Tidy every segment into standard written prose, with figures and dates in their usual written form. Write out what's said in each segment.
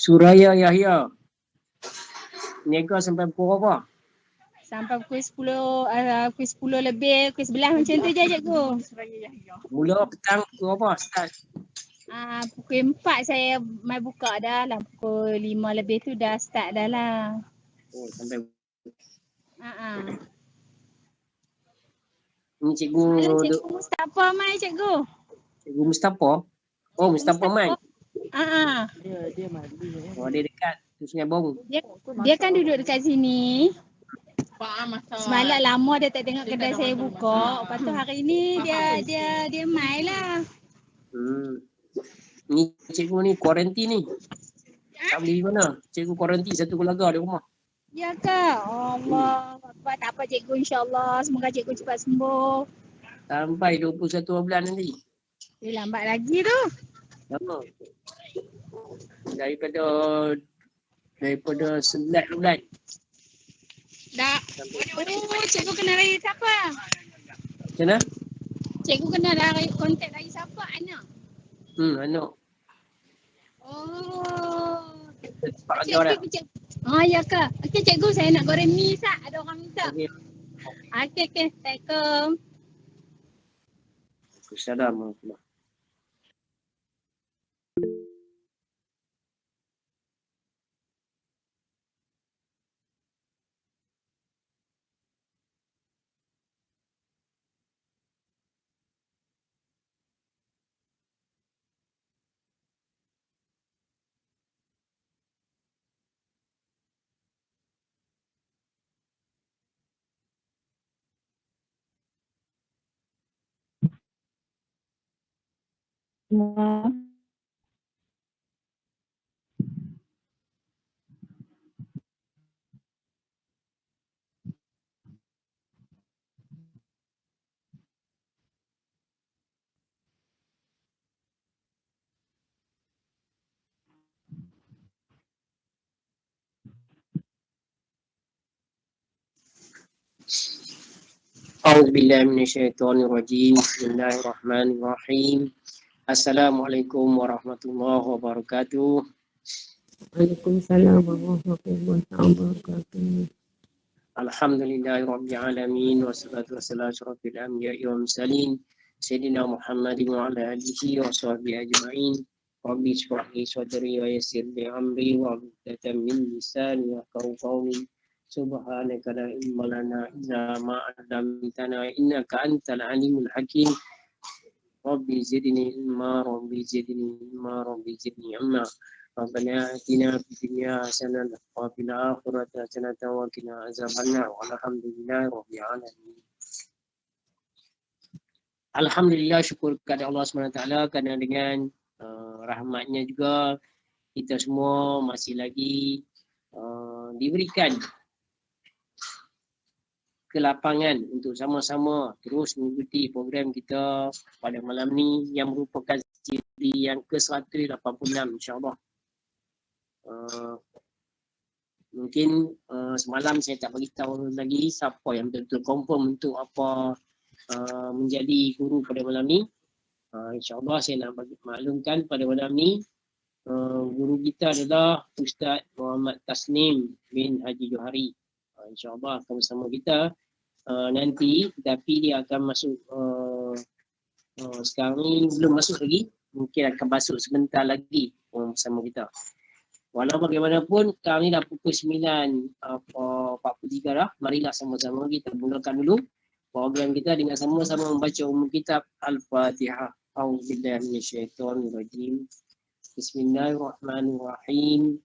Suraya Yahya. Niaga sampai pukul apa? Sampai pukul 10 lebih, pukul 11 macam tu je cikgu. Mula petang pukul apa? Start. Pukul 4 saya mai buka dah lah. Pukul 5 lebih tu dah start dah lah. Oh, sampai. Ni cikgu Semalam cikgu Mustafa mai cikgu. Cikgu Mustafa. Oh, Mustafa mai. Dia Oh, dia dekat tu Sungai Bong. Dia kan duduk dekat sini. Semalam lama dia tak tengok kedai saya buka. Lepas tu hari ni dia mai lah. Ni cikgu ni kuarantin ni. Tak boleh di mana. Cikgu kuarantin satu keluarga di rumah. Ya ke? Allah. Tak apa cikgu, insyaAllah. Semoga cikgu cepat sembuh. Sampai 21 bulan nanti. Lambat lagi tu. Lama. Daripada 11 bulan. Dah. Cikgu kenal dari siapa? Macam mana? Cikgu kenal dari kontak dari siapa? Anak? Anak. Oh. Pak Cikgu, ya ke? Okey cikgu, saya nak goreng mi sat. Ada orang minta. Okey. Assalamualaikum. Assalamualaikum. A'udzubillahi minasyaitonirrajim. Bismillahirrahmanirrahim. Assalamualaikum warahmatullahi wabarakatuh. Waalaikumsalam warahmatullahi wabarakatuh. Alhamdulillahirabbil alamin wassalatu wassalamu ala asyrafil anbiya'i wal mursalin sayyidina Muhammadin wa ala alihi wa sahbihi ajma'in. Rabbi shrah li sadri wa yassir li amri wa hlul min lisani yafqahu qawli. Subhanaka la ilma lana illa ma 'allamtana innaka antal alimul hakim. Rabbi zidni ilma, Rabbi zidni ilma, Rabbi zidni ilma. Rabbana atina fid dunya hasanah wa fil akhirati hasanah wa qina azabannar. Walhamdulillahi rabbil alamin. Alhamdulillah, syukur kepada Allah SWT kerana dengan rahmatnya juga kita semua masih lagi diberikan kelapangan untuk sama-sama terus mengikuti program kita pada malam ni yang merupakan siri yang ke-186 insyaAllah. Mungkin semalam saya tak beritahu lagi siapa yang betul-betul confirm untuk apa menjadi guru pada malam ni. InsyaAllah saya nak maklumkan pada malam ni guru kita adalah Ustaz Muhammad Tasnim bin Haji Johari. InsyaAllah akan bersama kita nanti, tapi dia akan masuk sekarang ni belum masuk lagi, mungkin akan masuk sebentar lagi bersama kita. Walau bagaimanapun sekarang ni dah pukul 9.43 dah. Marilah sama-sama kita mulakan dulu program kita dengan sama-sama membaca umum kitab Al-Fatihah. A'udzubillahi minasyaitonirrajim. Bismillahirrahmanirrahim.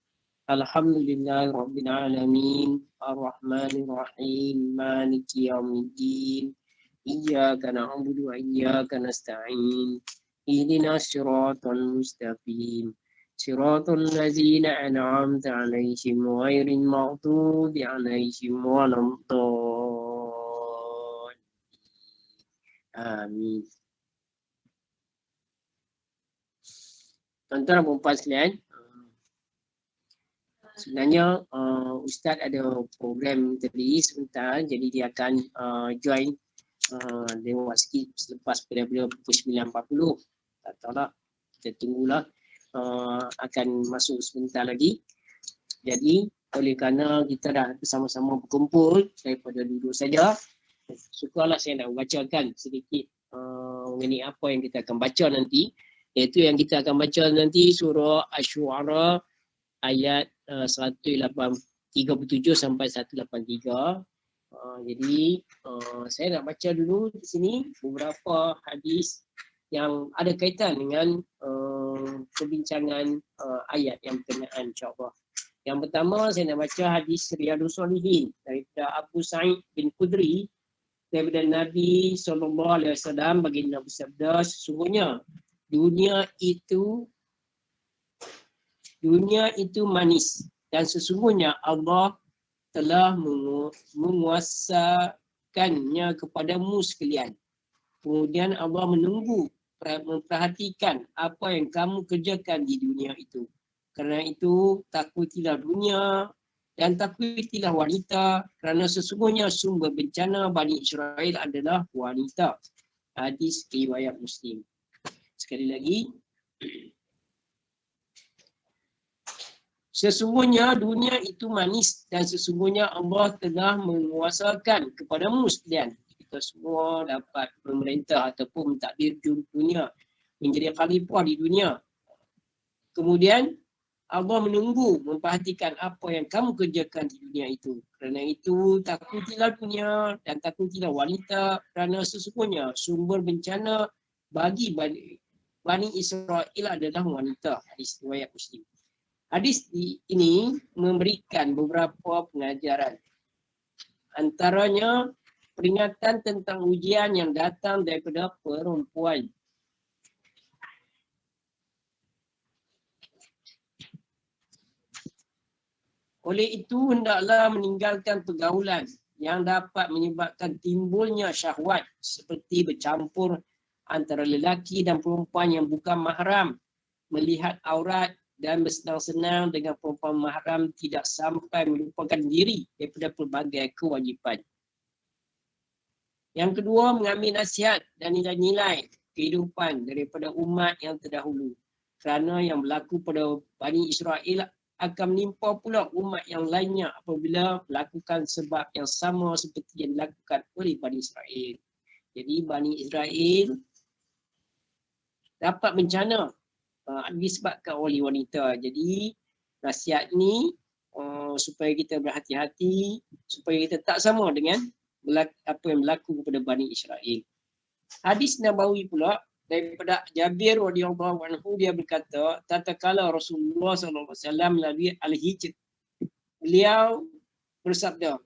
Alhamdulillahirabbil alamin. Arrahmanirrahim. Maliki yaumiddin. Iyyaka na'budu wa iyyaka nasta'in. Ihdinas siratal mustaqim. Siratal ladzina an'amta 'alaihim ghairil maghdubi 'alaihim waladdallin. Amin. Tuan-tuan dan puan-puan sekalian, sebenarnya Ustaz ada program tadi sebentar, jadi dia akan join lewat sikit selepas daripada pukul 9.40. Tak tahu lah, kita tunggulah. akan masuk sebentar lagi. Jadi oleh kerana kita dah bersama-sama berkumpul daripada duduk saja, syukurlah saya nak bacakan sedikit mengenai apa yang kita akan baca nanti. Iaitu yang kita akan baca nanti surah Asy-Syu'ara ayat 137 sampai 183. Jadi saya nak baca dulu di sini beberapa hadis yang ada kaitan dengan perbincangan ayat yang berkenaan, insya-Allah. Yang pertama saya nak baca hadis Riyadhus Shalihin daripada Abu Sa'id bin Khudri daripada Nabi SAW. Baginda bersabda, sesungguhnya dunia itu manis dan sesungguhnya Allah telah menguasakannya kepadamu sekalian. Kemudian Allah menunggu, memperhatikan apa yang kamu kerjakan di dunia itu. Kerana itu takutilah dunia dan takutilah wanita, kerana sesungguhnya sumber bencana Bani Israel adalah wanita. Hadis riwayat Muslim. Sekali lagi, sesungguhnya dunia itu manis dan sesungguhnya Allah telah menguasakan kepadamu sekalian. Kita semua dapat memerintah ataupun mentadbir dunia, menjadi khalifah di dunia. Kemudian Allah menunggu, memperhatikan apa yang kamu kerjakan di dunia itu. Kerana itu takutilah dunia dan takutilah wanita, kerana sesungguhnya sumber bencana bagi Bani Israel adalah wanita. Hadis riwayat Muslim. Hadis ini memberikan beberapa pengajaran. Antaranya peringatan tentang ujian yang datang daripada perempuan. Oleh itu hendaklah meninggalkan pergaulan yang dapat menyebabkan timbulnya syahwat seperti bercampur antara lelaki dan perempuan yang bukan mahram, melihat aurat dan bersenang-senang dengan perempuan mahram tidak sampai melupakan diri daripada pelbagai kewajipan. Yang kedua, mengambil nasihat dan nilai-nilai kehidupan daripada umat yang terdahulu. Kerana yang berlaku pada Bani Israel akan menimpa pula umat yang lainnya apabila melakukan sebab yang sama seperti yang dilakukan oleh Bani Israel. Jadi Bani Israel dapat bencana disebabkan oleh wanita. Jadi nasihat ni supaya kita berhati-hati, supaya kita tak sama dengan apa yang berlaku kepada Bani Israel. Hadis Nabawi pula daripada Jabir radhiyallahu anhu, dia berkata, tatkala Rasulullah SAW melalui Al-Hijr, beliau bersabda,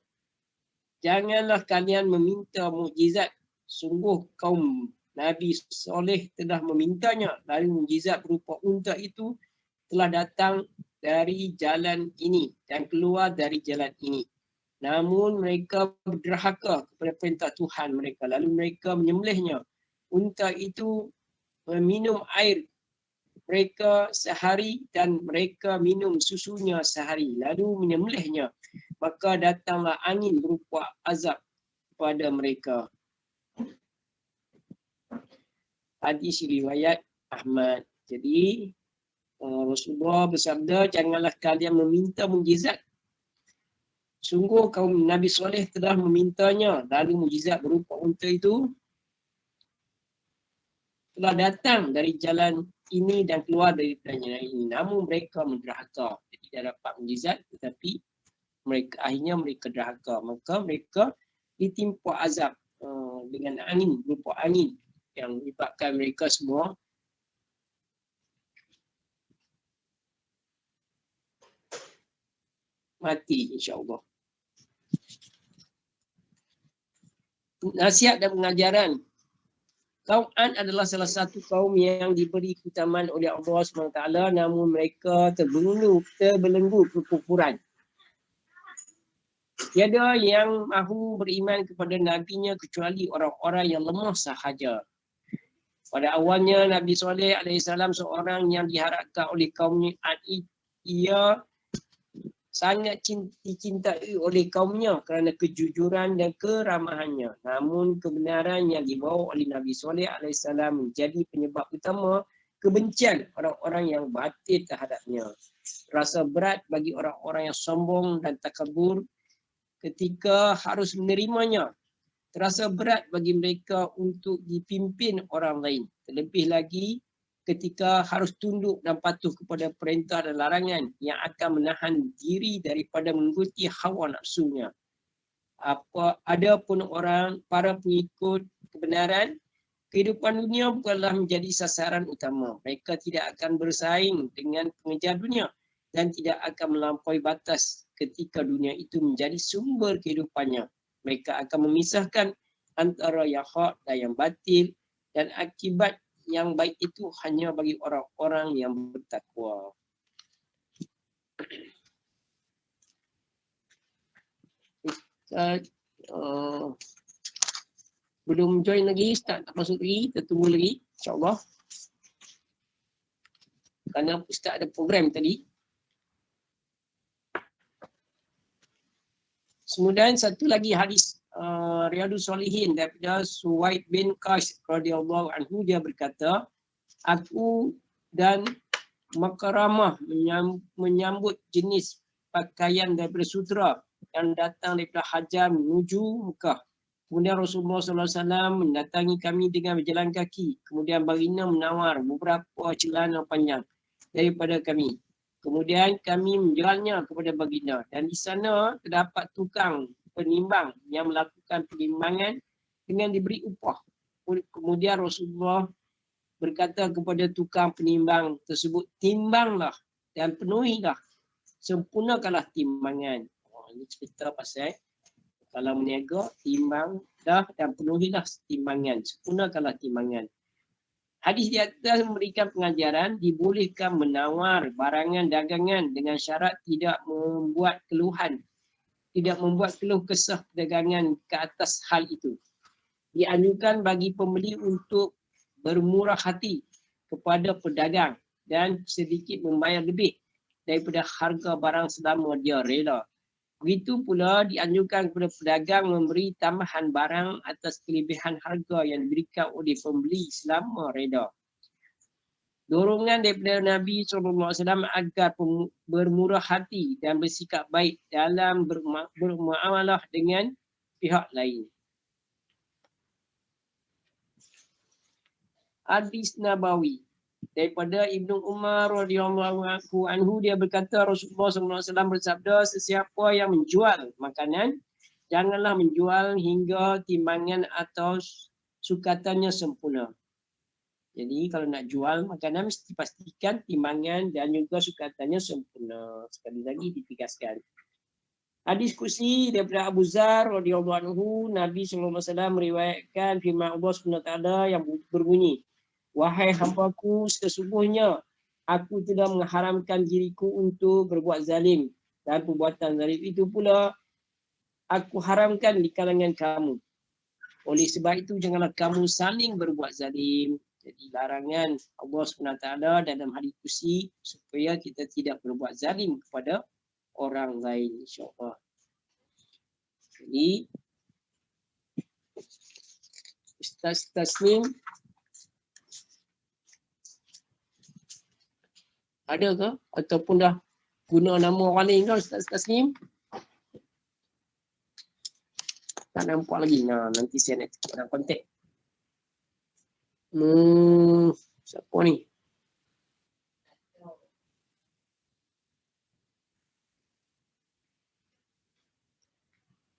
janganlah kalian meminta mukjizat, sungguh kaum Nabi Soleh telah memintanya, lalu mukjizat berupa unta itu telah datang dari jalan ini dan keluar dari jalan ini. Namun mereka berderhaka kepada perintah Tuhan mereka, lalu mereka menyembelihnya. Unta itu meminum air mereka sehari dan mereka minum susunya sehari, lalu menyembelihnya. Maka datanglah angin berupa azab kepada mereka. Hadis riwayat Ahmad. Jadi Rasulullah bersabda, janganlah kalian meminta mukjizat. Sungguh kaum Nabi Soleh telah memintanya, lalu mukjizat berupa unta itu telah datang dari jalan ini dan keluar dari jalan ini. Namun mereka menderhaka. Jadi dah dapat mukjizat tetapi akhirnya mereka derhaka. Maka mereka ditimpa azab dengan angin, berupa angin yang menyebabkan mereka semua mati, insya-Allah. Nasihat dan pengajaran. Kaum Ad adalah salah satu kaum yang diberi keutamaan oleh Allah SWT, namun mereka terbelenggu kekufuran. Tiada yang mahu beriman kepada Nabi-Nya kecuali orang-orang yang lemah sahaja. Pada awalnya Nabi Saleh AS seorang yang diharapkan oleh kaumnya Ad. Ia sangat dicintai oleh kaumnya kerana kejujuran dan keramahannya. Namun kebenaran yang dibawa oleh Nabi Saleh AS menjadi penyebab utama kebencian orang-orang yang batil terhadapnya. Rasa berat bagi orang-orang yang sombong dan takabur ketika harus menerimanya. Terasa berat bagi mereka untuk dipimpin orang lain. Terlebih lagi ketika harus tunduk dan patuh kepada perintah dan larangan yang akan menahan diri daripada mengikuti hawa nafsunya. Ada pun para pengikut kebenaran, kehidupan dunia bukanlah menjadi sasaran utama. Mereka tidak akan bersaing dengan pengejar dunia dan tidak akan melampaui batas ketika dunia itu menjadi sumber kehidupannya. Mereka akan memisahkan antara yang hak dan yang batil, dan akibat yang baik itu hanya bagi orang-orang yang bertakwa. Belum join lagi, Ustaz tak masuk lagi, kita tunggu lagi insyaAllah. Kerana Ustaz ada program tadi. Kemudian satu lagi hadis Riyadhus Shalihin daripada Suwaid bin Qais radhiyallahu anhu, dia berkata, aku dan Makaramah menyambut jenis pakaian daripada sutra yang datang daripada Hajar menuju Mekah. Kemudian Rasulullah SAW mendatangi kami dengan berjalan kaki. Kemudian baginda menawar beberapa celana panjang daripada kami. Kemudian kami menjualnya kepada baginda. Dan di sana terdapat tukang penimbang yang melakukan penimbangan dengan diberi upah. Kemudian Rasulullah berkata kepada tukang penimbang tersebut, timbanglah dan penuhilah, sempurnakanlah timbangan. Ini cerita pasal kalau meniaga, timbang dah dan penuhilah timbangan, sempurnakanlah timbangan. Hadis di atas memberikan pengajaran dibolehkan menawar barangan dagangan dengan syarat tidak membuat keluhan, tidak membuat keluh kesah perdagangan ke atas hal itu. Dianjurkan bagi pembeli untuk bermurah hati kepada pedagang dan sedikit membayar lebih daripada harga barang selama dia rela. Begitu pula dianjurkan kepada pedagang memberi tambahan barang atas kelebihan harga yang diberikan oleh pembeli selama reda. Dorongan daripada Nabi SAW agar bermurah hati dan bersikap baik dalam bermuamalah dengan pihak lain. Hadis Nabawi daripada Ibnu Umar radhiyallahu anhu, dia berkata Rasulullah SAW bersabda, sesiapa yang menjual makanan janganlah menjual hingga timbangan atau sukatannya sempurna. Jadi kalau nak jual makanan mesti pastikan timbangan dan juga sukatannya sempurna. Sekali lagi ditegaskan. Hadis kursi daripada Abu Zar radhiyallahu anhu, Nabi SAW meriwayatkan firman Allah SWT yang berbunyi, wahai hambaku, sesungguhnya aku telah mengharamkan diriku untuk berbuat zalim, dan perbuatan zalim itu pula aku haramkan di kalangan kamu. Oleh sebab itu janganlah kamu saling berbuat zalim. Jadi larangan Allah SWT dalam hadis kursi supaya kita tidak berbuat zalim kepada orang lain, insya-Allah. Jadi Ustaz Tasnim ada ke ataupun dah guna nama orang lain ke Ustaz Tasnim? Tak nampak lagi. Nah, nanti saya nak dalam kontak. Siapa ni?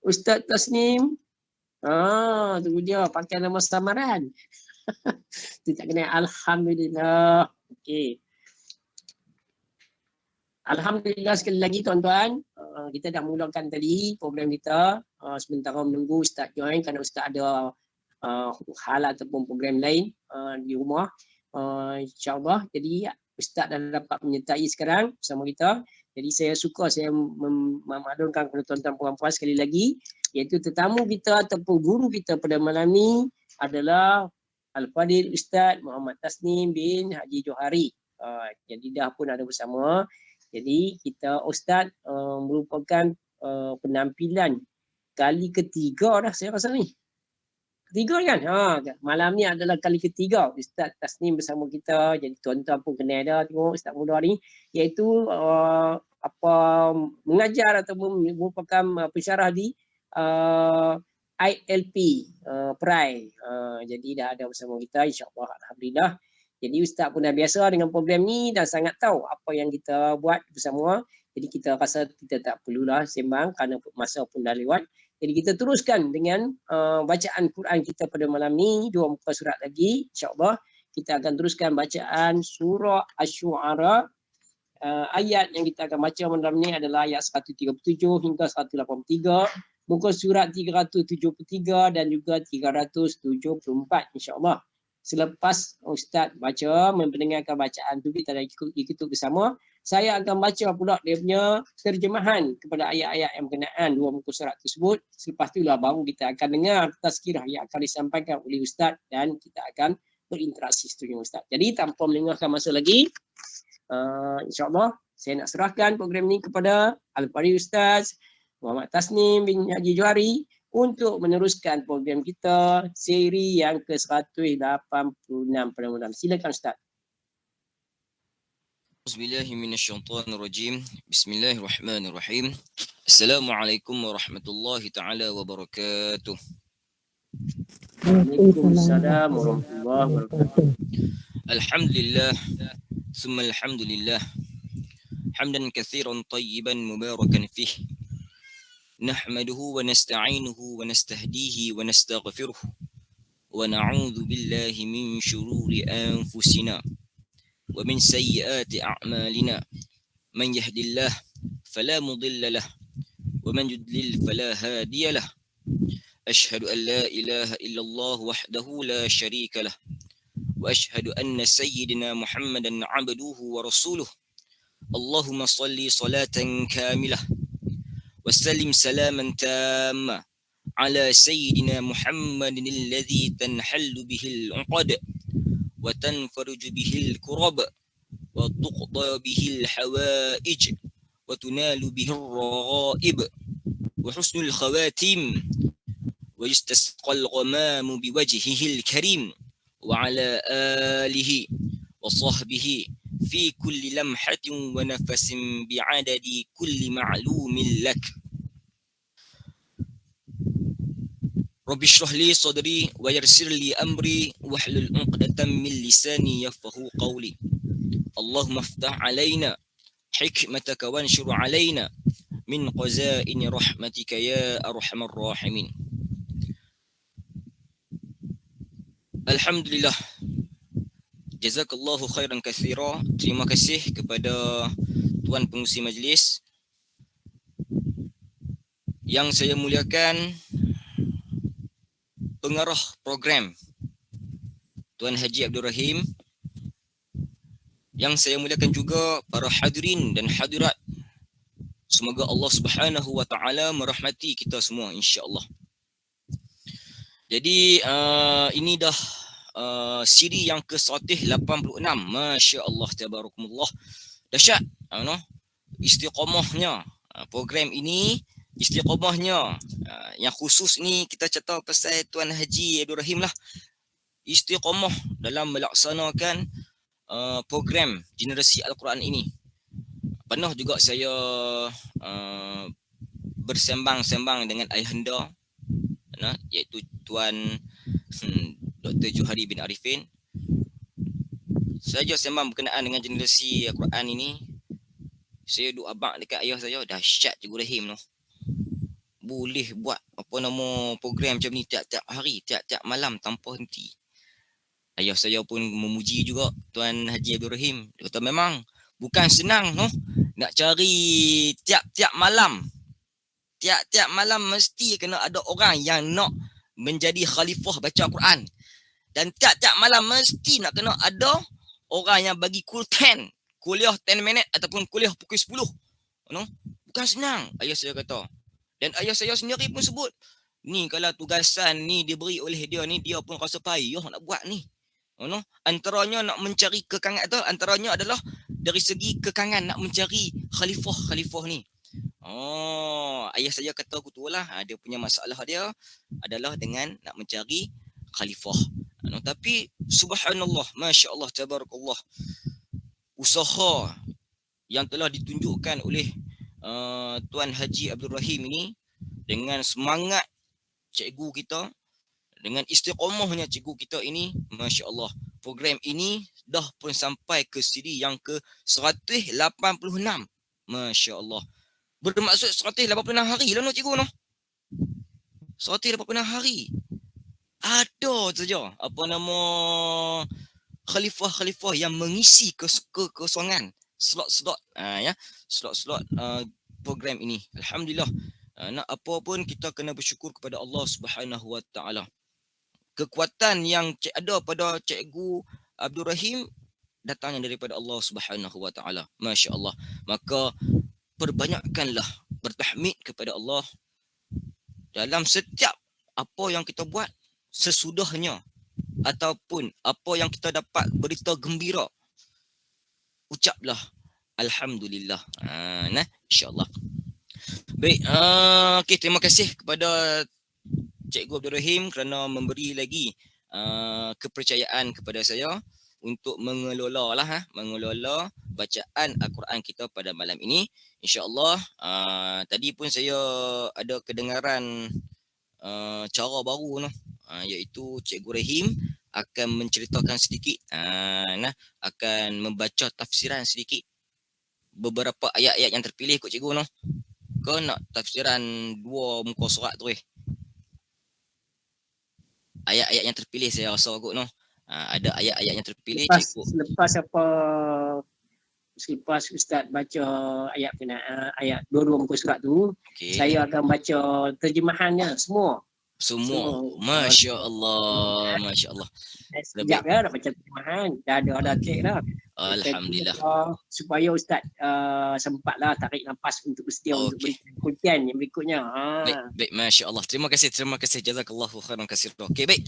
Ustaz Tasnim. Tu dia pakai nama samaran. Tu tak kena. Alhamdulillah. Okey. Alhamdulillah sekali lagi tuan-tuan. Kita dah mulakan tadi program kita. Sementara menunggu Ustaz join kerana Ustaz ada hal ataupun program lain di rumah. InsyaAllah. Jadi Ustaz dah dapat menyertai sekarang bersama kita. Jadi saya suka saya memaklumkan kepada tuan-tuan puan-puan sekali lagi, iaitu tetamu kita ataupun guru kita pada malam ni adalah Al-Fadil Ustaz Muhammad Tasnim bin Haji Johari. Jadi dah pun ada bersama. Jadi kita Ustaz merupakan penampilan kali ketiga dah saya rasa ni. Ketiga kan? Malam ni adalah kali ketiga Ustaz Tasnim bersama kita. Jadi tuan-tuan pun kenal dah tengok Ustaz muda ni, iaitu mengajar ataupun merupakan pensyarah di ILP Perai. Jadi dah ada bersama kita, insya-Allah, alhamdulillah. Jadi Ustaz pun dah biasa dengan program ni dan sangat tahu apa yang kita buat bersama. Jadi kita rasa kita tak perlulah sembang kerana masa pun dah lewat. Jadi kita teruskan dengan bacaan Quran kita pada malam ni, 2 muka surat lagi, insya-Allah. Kita akan teruskan bacaan surah Asy-Syu'ara. Ayat yang kita akan baca malam ni adalah ayat 137 hingga 183, muka surat 373 dan juga 374, insya-Allah. Selepas Ustaz baca, mendengarkan bacaan tu, kita dah ikut bersama. Saya akan baca pula dia punya terjemahan kepada ayat-ayat yang berkenaan 2 muka surat tersebut. Selepas itulah baru kita akan dengar tazkirah yang akan disampaikan oleh Ustaz dan kita akan berinteraksi dengan Ustaz. Jadi tanpa melengahkan masa lagi, insya-Allah saya nak serahkan program ni kepada Al-Qari Ustaz Muhammad Tasnim bin Haji Johari untuk meneruskan program kita seri yang ke-186 pada malam. Silakan Ustaz. Bismillahirrahmanirrahim. Bismillahirrahmanirrahim. Assalamualaikum warahmatullahi taala wabarakatuh. Waalaikumsalam warahmatullahi wabarakatuh. Alhamdulillah, summa alhamdulillah. Hamdan katsiran tayyiban mubarakan fih. Nahmaduhu wa nasta'inuhu wa nastahdihi wa nastaghfiruh. Wa na'udzu billahi min shururi anfusina wa min sayyiati a'malina. Man yahdillah fala mudilla lah wa man yudlil fala hadiya lah. Ashhadu an la ilaha illallah wahdahu la syarika lah wa ashhadu anna sayyidina Muhammadan 'abduhu wa rasuluh. Allahumma salli salatan kamilah wa sallim salaman tamma ala sayyidina Muhammadin alladhi tanhallu bihi al-'uqad wa tanfaruju bihi al-kurab wa tuqda bihi al-hawaij wa tunalu bihi ar-raghaib wa husnul khawatim wa yustasqal ghamamu biwajhihi al-karim wa ala alihi wa sahbihi fi kulli lamhatin wa nafasin bi'adadi kulli ma'lumin lak. Rabbi shrah li sadri wa yassir li amri wahlul 'uqdatam min lisani yafqahu qawli. Allahumma iftah 'alaina hikmataka wanshur 'alaina min qazaini rahmatika ya arhamar rahimin. Alhamdulillah. Jazakallahu khairan katsira. Terima kasih kepada tuan pengurusi majlis. Yang saya muliakan pengarah program Tuan Haji Abdul Rahim. Yang saya muliakan juga para hadirin dan hadirat. Semoga Allah Subhanahu wa taala merahmati kita semua, insya-Allah. Jadi ini dah siri yang ke-186. Masya-Allah, tabarakumullah. Dahsyat, istiqamahnya program ini, istiqamahnya yang khusus ni kita cerita pasal Tuan Haji Abdul Rahim lah. Istiqamah dalam melaksanakan program generasi Al-Quran ini. Pernah juga saya bersembang-sembang dengan ayahanda, iaitu Tuan Dr. Johari bin Arifin. Saya sembang berkenaan dengan generasi Al-Quran ini. Saya duk abang dekat ayah saya, dahsyat Cikgu Rahim tu. Boleh buat program macam ni tiap-tiap hari, tiap-tiap malam tanpa henti. Ayah saya pun memuji juga Tuan Haji Abdul Rahim. Dia kata memang bukan senang nak cari tiap-tiap malam. Tiap-tiap malam mesti kena ada orang yang nak menjadi khalifah baca Quran. Dan tiap-tiap malam mesti nak kena ada orang yang bagi kuliah 10 minit ataupun kuliah pukul 10. Bukan senang, ayah saya kata. Dan ayah saya sendiri pun sebut, ni kalau tugasan ni diberi oleh dia ni, dia pun rasa payah nak buat ni. Antaranya nak mencari kekangan tu, antaranya adalah dari segi kekangan nak mencari khalifah ni. Ayah saya kata aku tu lah, dia punya masalah dia adalah dengan nak mencari khalifah. Tapi subhanallah, masya-Allah, tabarakallah, usaha yang telah ditunjukkan oleh Tuan Haji Abdul Rahim ini dengan semangat cikgu kita, dengan istiqamahnya cikgu kita ini, masya-Allah, program ini dah pun sampai ke siri yang ke 186. Masya-Allah. Bermaksud 186 hari lah no cikgu no. 186 hari. Ada saja apa nama khalifah-khalifah yang mengisi kekosongan slot-slot ya, slot-slot program ini. Alhamdulillah. Nak apa pun kita kena bersyukur kepada Allah Subhanahu Wa Taala. Kekuatan yang ada pada cikgu Abdul Rahim datangnya daripada Allah Subhanahu Wa Taala. Masya-Allah. Maka perbanyakkanlah bertahmid kepada Allah dalam setiap apa yang kita buat sesudahnya ataupun apa yang kita dapat berita gembira. Ucaplah alhamdulillah. Nah, insya-Allah. Baik, okey, terima kasih kepada Cikgu Abdul Rahim kerana memberi lagi kepercayaan kepada saya untuk mengelola bacaan Al-Quran kita pada malam ini. InsyaAllah, tadi pun saya ada kedengaran cara baru iaitu Cikgu Rahim akan menceritakan sedikit, akan membaca tafsiran sedikit beberapa ayat-ayat yang terpilih kot cikgu Kau nak tafsiran 2 muka surat tu ayat-ayat yang terpilih saya rasa kot ada ayat-ayat yang terpilih selepas Ustaz baca ayat 2 muka surat tu, saya akan baca terjemahannya semua. Masya-Allah, masya-Allah. Sekejap nak baca terjemahan, dah ada kek dah. Alhamdulillah. Supaya Ustaz sempatlah tarik nafas untuk bersedia untuk berikan kuncian yang berikutnya. Baik, masya-Allah. Terima kasih jazakallahu khairan katsir. Okey, baik.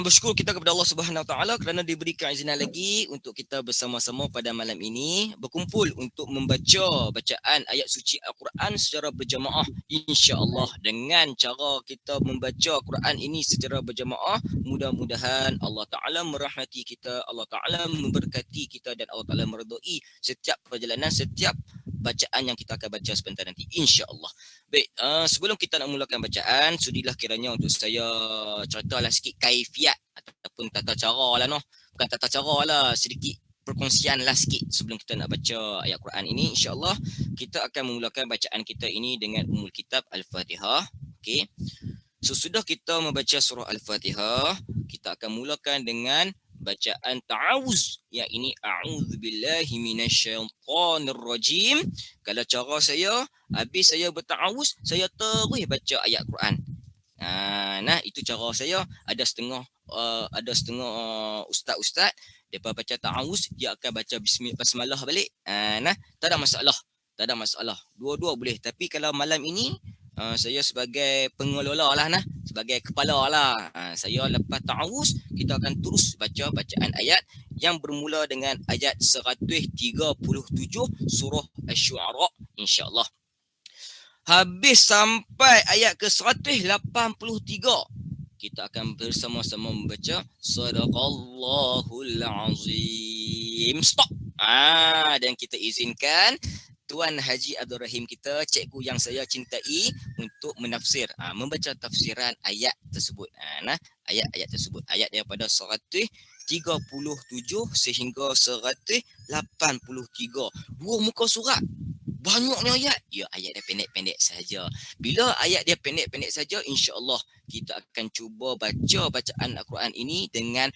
Bersyukur kita kepada Allah Subhanahu Wa Taala kerana diberikan izinan lagi untuk kita bersama-sama pada malam ini berkumpul untuk membaca bacaan ayat suci Al-Quran secara berjamaah, insya-Allah. Dengan cara kita membaca Al-Quran ini secara berjamaah, mudah-mudahan Allah Taala merahmati kita, Allah Taala memberkati kita dan Allah Taala meredai setiap perjalanan, setiap bacaan yang kita akan baca sebentar nanti, insya-Allah. Baik, sebelum kita nak mulakan bacaan, sudilah kiranya untuk saya ceritalah sikit kaifiat ataupun tata cara lah bukan tata cara lah, sedikit perkongsian lah sikit sebelum kita nak baca ayat Quran ini. InsyaAllah kita akan memulakan bacaan kita ini dengan Ummul Kitab Al-Fatihah. Okey. Sesudah kita membaca surah Al-Fatihah, kita akan mulakan dengan bacaan ta'awuz, yang ini a'udzubillahi minasyaitonirrajim. Kalau cara saya, habis saya berta'awuz, saya terus baca ayat Quran. Itu cara saya. Ada setengah ustaz-ustaz depa baca ta'awuz, dia akan baca basmalah balik. Tak ada masalah. Dua-dua boleh. Tapi kalau malam ini saya sebagai pengelola sebagai kepala saya lepas ta'awuz, kita akan terus baca bacaan ayat yang bermula dengan ayat 137 surah Asy-Syu'ara, insya-Allah. Habis sampai ayat ke 183, kita akan bersama-sama membaca Sadaqallahul Azim. Stop. Dan kita izinkan Tuan Haji Abdul Rahim kita, cikgu yang saya cintai, untuk menafsir, membaca tafsiran ayat tersebut. Ayat-ayat tersebut, ayat daripada 137 sehingga 183. 2 muka surat. Banyaknya ayat. Ya, ayat dia pendek-pendek saja. Bila ayat dia pendek-pendek saja, insya-Allah kita akan cuba baca bacaan Al-Quran ini dengan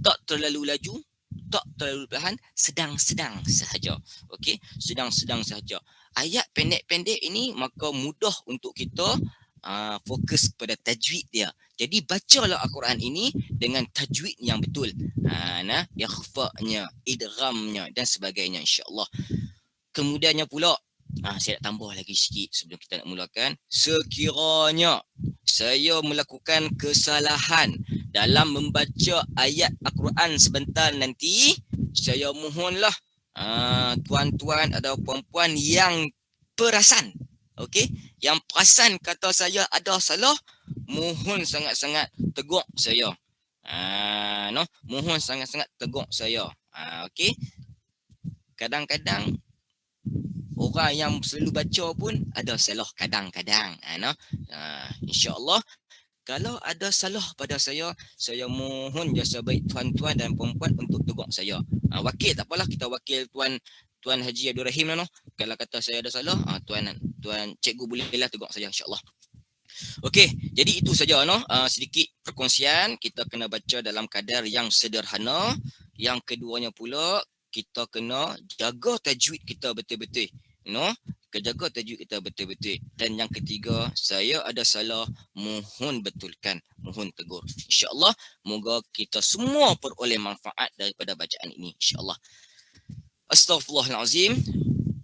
tak terlalu laju, tak terlalu perlahan, sedang-sedang sahaja. Okey, sedang-sedang sahaja. Ayat pendek-pendek ini maka mudah untuk kita fokus kepada tajwid dia. Jadi bacalah Al-Quran ini dengan tajwid yang betul. Ikhfa'nya, idghamnya dan sebagainya, insya-Allah. Kemudiannya pula, saya nak tambah lagi sikit sebelum kita nak mulakan. Sekiranya saya melakukan kesalahan dalam membaca ayat Al-Quran sebentar nanti, saya mohonlah tuan-tuan atau puan-puan yang perasan, okey, yang perasan kata saya ada salah, mohon sangat-sangat tegur saya. Mohon sangat-sangat tegur saya. Okey. Kadang-kadang orang yang selalu baca pun ada salah kadang-kadang. InsyaAllah kalau ada salah pada saya mohon jasa baik tuan-tuan dan puan-puan untuk tegur saya. Wakil tak apalah, kita wakil Tuan Haji Abdul Rahim lah. Kalau kata saya ada salah, tuan cikgu bolehlah tegur saya, insya-Allah. Okey, jadi itu saja sedikit perkongsian. Kita kena baca dalam kadar yang sederhana. Yang keduanya pula, kita kena jaga tajwid kita betul-betul. Jaga tajwid kita betul-betul. Dan yang ketiga, saya ada salah, mohon betulkan, mohon tegur. InsyaAllah, moga kita semua peroleh manfaat daripada bacaan ini, insyaAllah. Astaghfirullahalazim.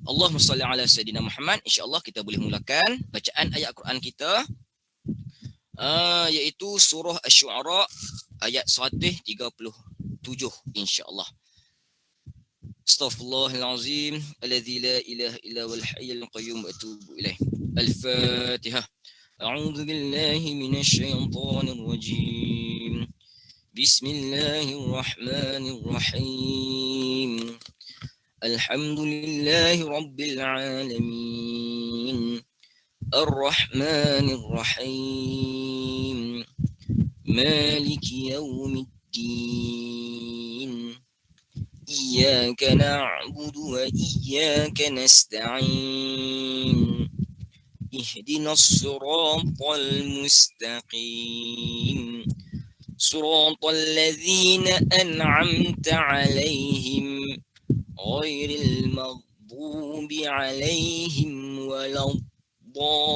Allahumma salli ala Sayyidina Muhammad. InsyaAllah kita boleh mulakan bacaan ayat Quran kita, iaitu surah Asy-Syu'ara ayat 137, insyaAllah. Astaghfirullahalazim alladzi la ilaha illa huwal hayyul qayyum wa atubu ilaih. Al-Fatihah. A'udzu billahi minasy syaithanir rajim. Bismillahirrahmanirrahim. Alhamdulillahi rabbil alamin. Ar-Rahmanir Rahim. Maliki yaumiddin. إياك نعبد وإياك نستعين اهدنا الصراط المستقيم صراط الذين أنعمت عليهم غير المغضوب عليهم ولا الضالين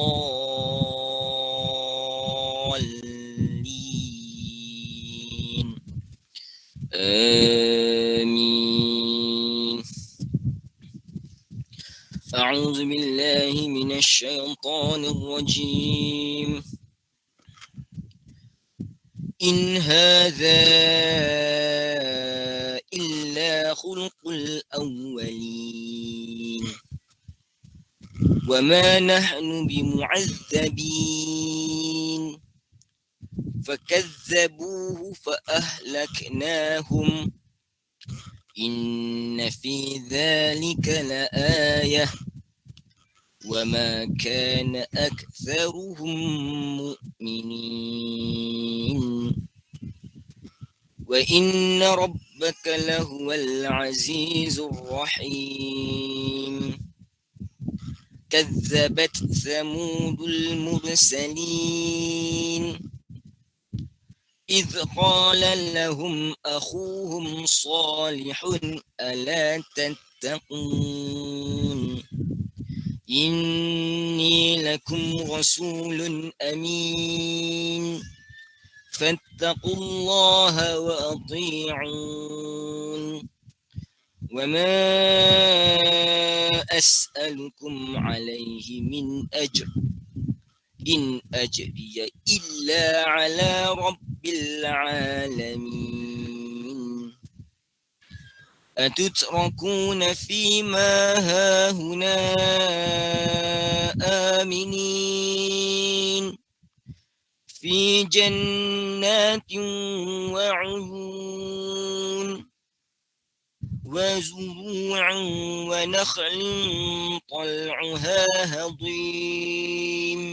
آمين. أعوذ بالله من الشيطان الرجيم. إن هذا إلا خلق الأولين وما نحن بمعذبين فكذبوه فأهلكناهم إن في ذلك لآية وما كان أكثرهم مؤمنين وإن ربك لهو العزيز الرحيم. كذبت ثمود المرسلين إذ قال لهم أخوهم صالح ألا تتقون إني لكم رسول أمين فاتقوا الله وأطيعون وما أسألكم عليه من أجر إن أجري إلا على رب العالمين. أتتركون فيما هاهنا آمنين في جنات وعيون وزروع ونخل طلعها هضيم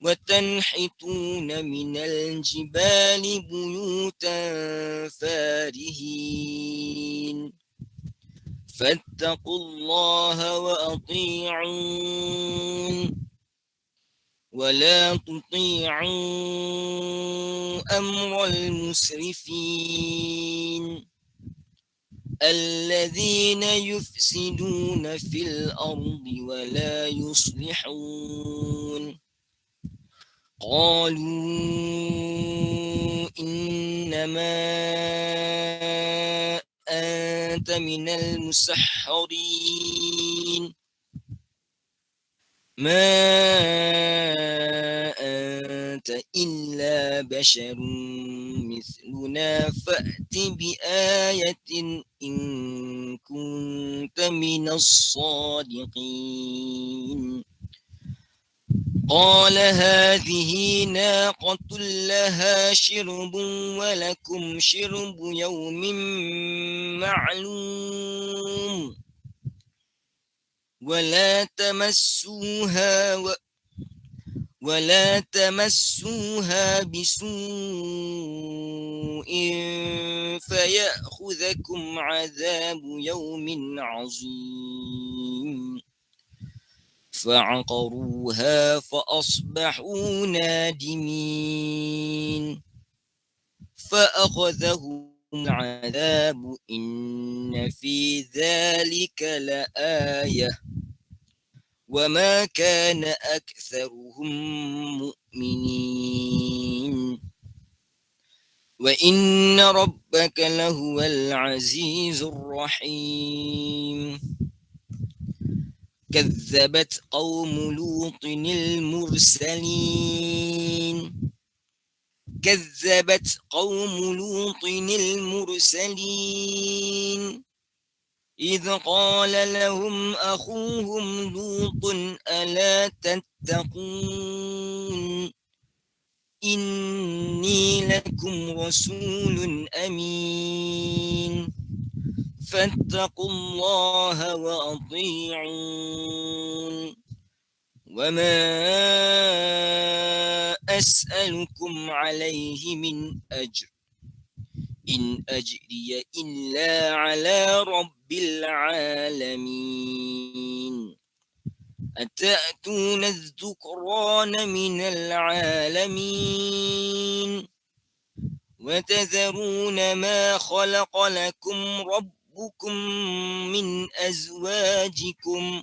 وتنحتون من الجبال بيوتا فارهين فاتقوا الله وأطيعون ولا تطيعوا أمر المسرفين الذين يفسدون في الأرض ولا يصلحون. قالوا إنما أنت من المسحرين ما أنت إلا بشر مثلنا فأت بآية إن كنت من الصادقين. قال هذه ناقة لها شرب ولكم شرب يوم معلوم ولا تمسوها بسوء فيأخذكم عذاب يوم عظيم فعقروها فأصبحوا نادمين فأخذهم العذاب إن في ذلك لآية وما كان أكثرهم مؤمنين وإن ربك لهو العزيز الرحيم كذبت قوم لوط المرسلين إذ قال لهم أخوهم لوط ألا تتقون إني لكم رسول أمين فاتقوا الله وأطيعون وما أسألكم عليه من أجر إن أجري إلا على رب العالمين أتأتون الذكران من العالمين وتذرون ما خلق لكم ربكم من أزواجكم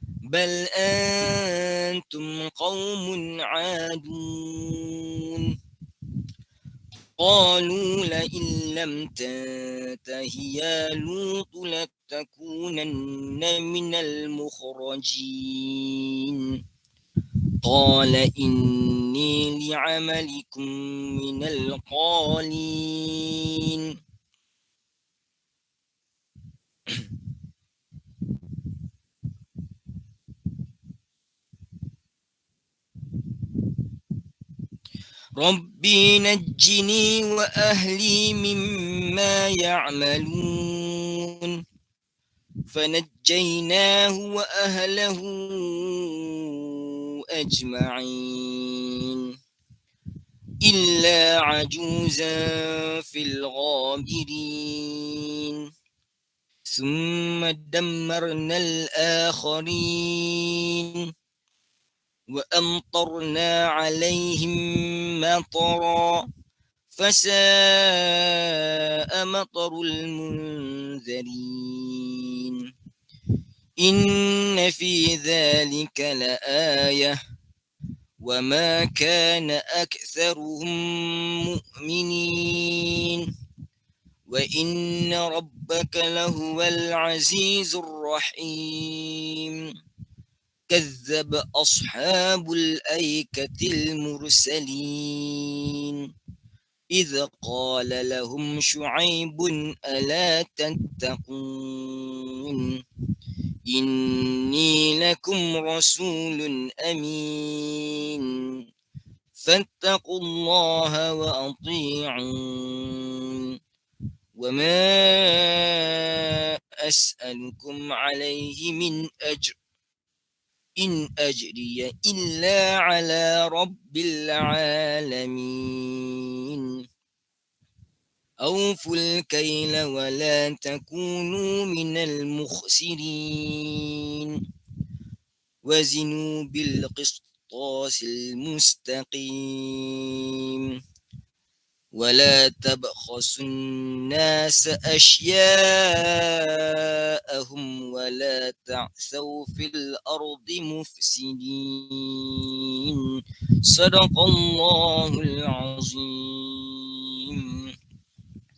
بل أنتم قوم عادون قالوا لئن لم تنته يا لوط لتكونن من المخرجين قال إني لعملكم من القالين ربي نجني وأهلي مما يعملون فنجيناه وأهله أجمعين إلا عجوزا في الغابرين ثم دمرنا الآخرين وأمطرنا عليهم مطرا فساء مطر المنذرين إن في ذلك لآية وما كان أكثرهم مؤمنين وإن ربك لهو العزيز الرحيم كذب أصحاب الأيكة المرسلين إذ قال لهم شعيب ألا تتقون إني لكم رسول أمين فاتقوا الله وأطيعون وما أسألكم عليه من أجر إن أجري إلا على رب العالمين أوفوا الكيل ولا تكونوا من المخسرين وزنوا بالقسطاس المستقيم ولا تبخسوا الناس أشياءهم ولا تعثوا في الأرض مفسدين صدق الله العظيم.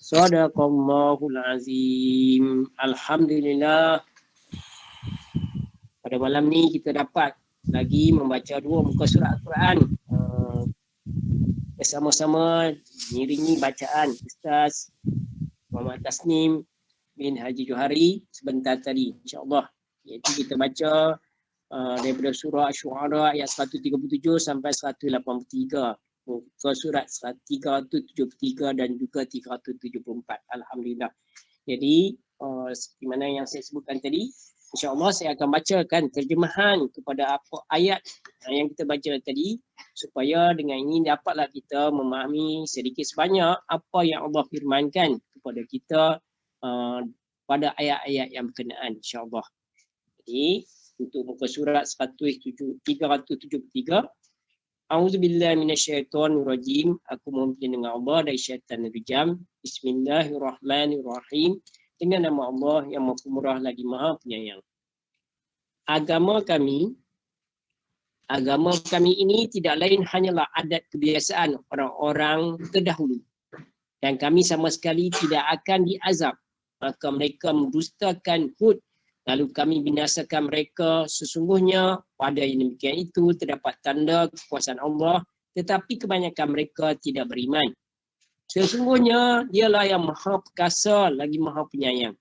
Sadaqallahul azim. Alhamdulillah. Pada malam ni kita dapat lagi membaca dua muka surat Al-Quran. Bersama-sama mengiringi bacaan Ustaz Muhammad Tasnim bin Haji Johari sebentar tadi, insya-Allah. Iaitu kita baca daripada surah Asy-Syu'ara ayat 137 sampai 183. Muka surat 373 dan juga 374. Alhamdulillah. Jadi seperti mana yang saya sebutkan tadi, insya-Allah saya akan bacakan terjemahan kepada apa ayat yang kita baca tadi, supaya dengan ini dapatlah kita memahami sedikit sebanyak apa yang Allah firmankan kepada kita pada ayat-ayat yang berkenaan, insya-Allah. Jadi untuk muka surat 373, A'udzubillahi minasyaitonirrajim. Aku mohon dengan Allah dari syaitan rajim. Bismillahirrahmanirrahim. Dengan nama Allah yang Maha Pemurah lagi Maha Penyayang. Agama kami ini tidak lain hanyalah adat kebiasaan orang-orang terdahulu. Dan kami sama sekali tidak akan diazab. Maka mereka mendustakan Hud. Lalu kami binasakan mereka. Sesungguhnya pada yang demikian itu terdapat tanda kekuasaan Allah, tetapi kebanyakan mereka tidak beriman. Sesungguhnya dialah yang Maha Perkasa lagi Maha Penyayang.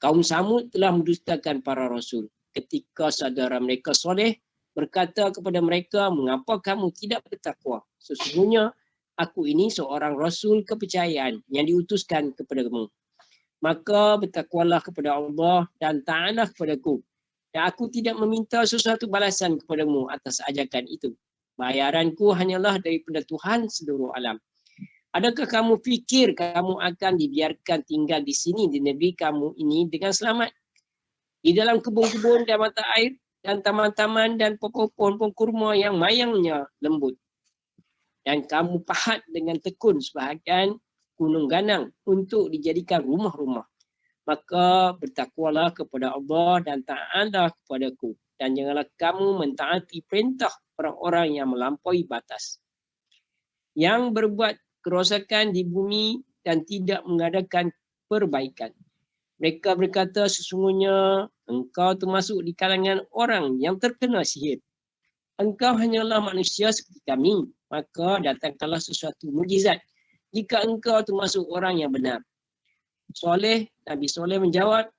Kaum Samud telah mendustakan para rasul. Ketika saudara mereka Soleh berkata kepada mereka, mengapa kamu tidak bertakwa? Sesungguhnya aku ini seorang rasul kepercayaan yang diutuskan kepadamu. Maka bertakwalah kepada Allah dan taatlah kepadaku. Dan aku tidak meminta sesuatu balasan kepadamu atas ajakan itu. Bayaranku hanyalah daripada Tuhan seluruh alam. Adakah kamu fikir kamu akan dibiarkan tinggal di sini di negeri kamu ini dengan selamat? Di dalam kebun-kebun dan mata air dan taman-taman dan pokok-pohon kurma yang mayangnya lembut. Dan kamu pahat dengan tekun sebahagian gunung ganang untuk dijadikan rumah-rumah. Maka bertakwalah kepada Allah dan taatlah kepadaku. Dan janganlah kamu mentaati perintah orang-orang yang melampaui batas, yang berbuat kerosakan di bumi dan tidak mengadakan perbaikan. Mereka berkata, sesungguhnya engkau termasuk di kalangan orang yang terkena sihir. Engkau hanyalah manusia seperti kami. Maka datangkanlah sesuatu mukjizat jika engkau termasuk orang yang benar. Nabi Soleh menjawab,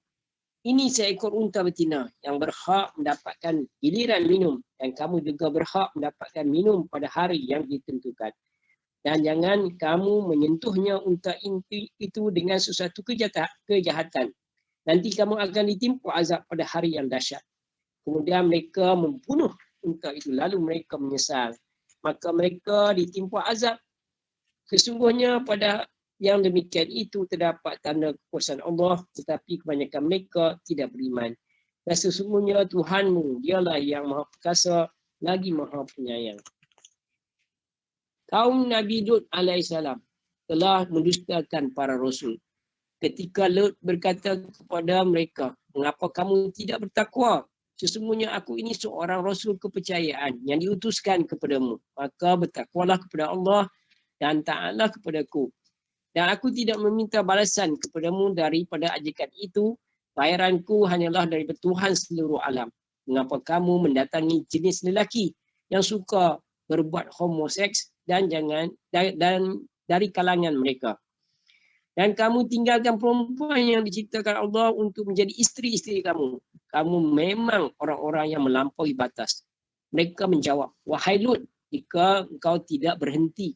ini seekor unta betina yang berhak mendapatkan giliran minum, dan kamu juga berhak mendapatkan minum pada hari yang ditentukan. Dan jangan kamu menyentuhnya unta itu dengan sesuatu kejahatan. Nanti kamu akan ditimpa azab pada hari yang dahsyat. Kemudian mereka membunuh unta itu, lalu mereka menyesal. Maka mereka ditimpa azab. Sesungguhnya pada yang demikian itu terdapat tanda kekuasaan Allah, tetapi kebanyakan mereka tidak beriman. Dan sesungguhnya Tuhanmu dialah yang Maha Perkasa lagi Maha Penyayang. Kaum Nabi Lut alaihissalam telah mendustakan para rasul. Ketika Lut berkata kepada mereka, mengapa kamu tidak bertakwa? Sesungguhnya aku ini seorang rasul kepercayaan yang diutuskan kepadamu. Maka bertakwalah kepada Allah dan taatlah kepadaku. Dan aku tidak meminta balasan kepadamu daripada ajakan itu. Bayaranku hanyalah daripada Tuhan seluruh alam. Mengapa kamu mendatangi jenis lelaki yang suka berbuat homoseks dan dari kalangan mereka? Dan kamu tinggalkan perempuan yang diciptakan Allah untuk menjadi isteri-isteri kamu. Kamu memang orang-orang yang melampaui batas. Mereka menjawab, wahai Lut, jika engkau tidak berhenti,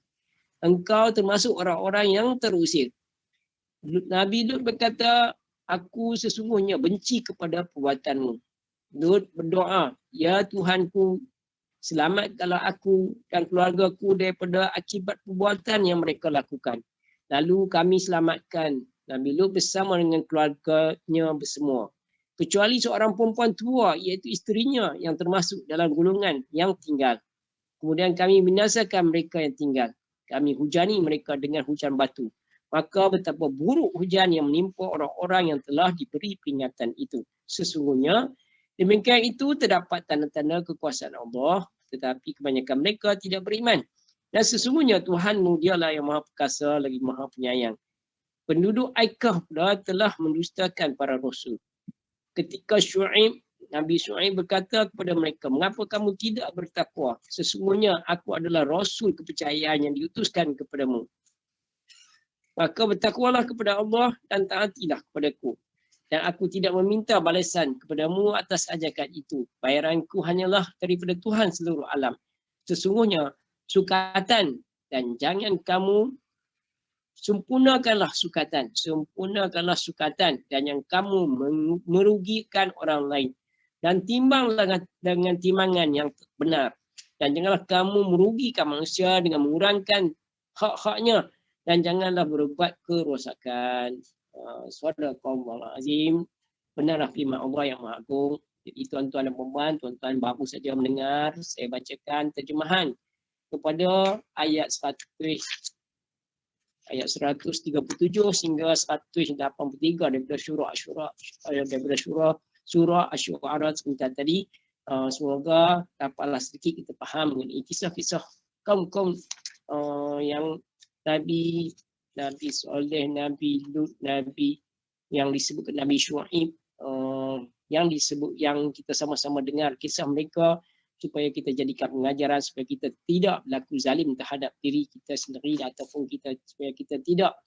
engkau termasuk orang-orang yang terusir. Nabi Lut berkata, aku sesungguhnya benci kepada perbuatanmu. Lut berdoa, ya Tuhanku, selamatkanlah aku dan keluargaku daripada akibat perbuatan yang mereka lakukan. Lalu kami selamatkan Nabi Lut bersama dengan keluarganya bersemua. Kecuali seorang perempuan tua, iaitu isterinya yang termasuk dalam golongan yang tinggal. Kemudian kami binasakan mereka yang tinggal. Kami hujani mereka dengan hujan batu. Maka betapa buruk hujan yang menimpa orang-orang yang telah diberi peringatan itu. Sesungguhnya demikian itu terdapat tanda-tanda kekuasaan Allah, tetapi kebanyakan mereka tidak beriman. Dan sesungguhnya Tuhanmu dialah yang Maha Perkasa lagi Maha Penyayang. Penduduk Aikah pula telah mendustakan para rasul. Ketika Nabi Syuaib berkata kepada mereka, mengapa kamu tidak bertakwa? Sesungguhnya aku adalah rasul kepercayaan yang diutuskan kepadamu. Maka bertakwalah kepada Allah dan taatilah kepadaku. dan aku tidak meminta balasan kepadamu atas ajakan itu. Bayaranku hanyalah daripada Tuhan seluruh alam. Sesungguhnya sukatan, dan jangan kamu sempurnakanlah sukatan, dan yang kamu merugikan orang lain. Dan timbanglah dengan timbangan yang benar. Dan janganlah kamu merugikan manusia dengan mengurangkan hak-haknya, dan janganlah berbuat kerosakan. Sadaqallahul azim. Benarlah firman Allah yang Maha Agung. Jadi tuan-tuan dan puan-puan, tuan-tuan baru saja mendengar saya bacakan terjemahan kepada ayat 137 hingga 183 daripada surah Asy-Syu'ara sebentar tadi. Semoga dapatlah sedikit kita faham mengenai kisah-kisah kaum-kaum yang Nabi Soleh, Nabi Lut, Nabi yang disebut Nabi Syuaib, yang kita sama-sama dengar kisah mereka, supaya kita jadikan pengajaran, supaya kita tidak berlaku zalim terhadap diri kita sendiri, ataupun supaya kita tidak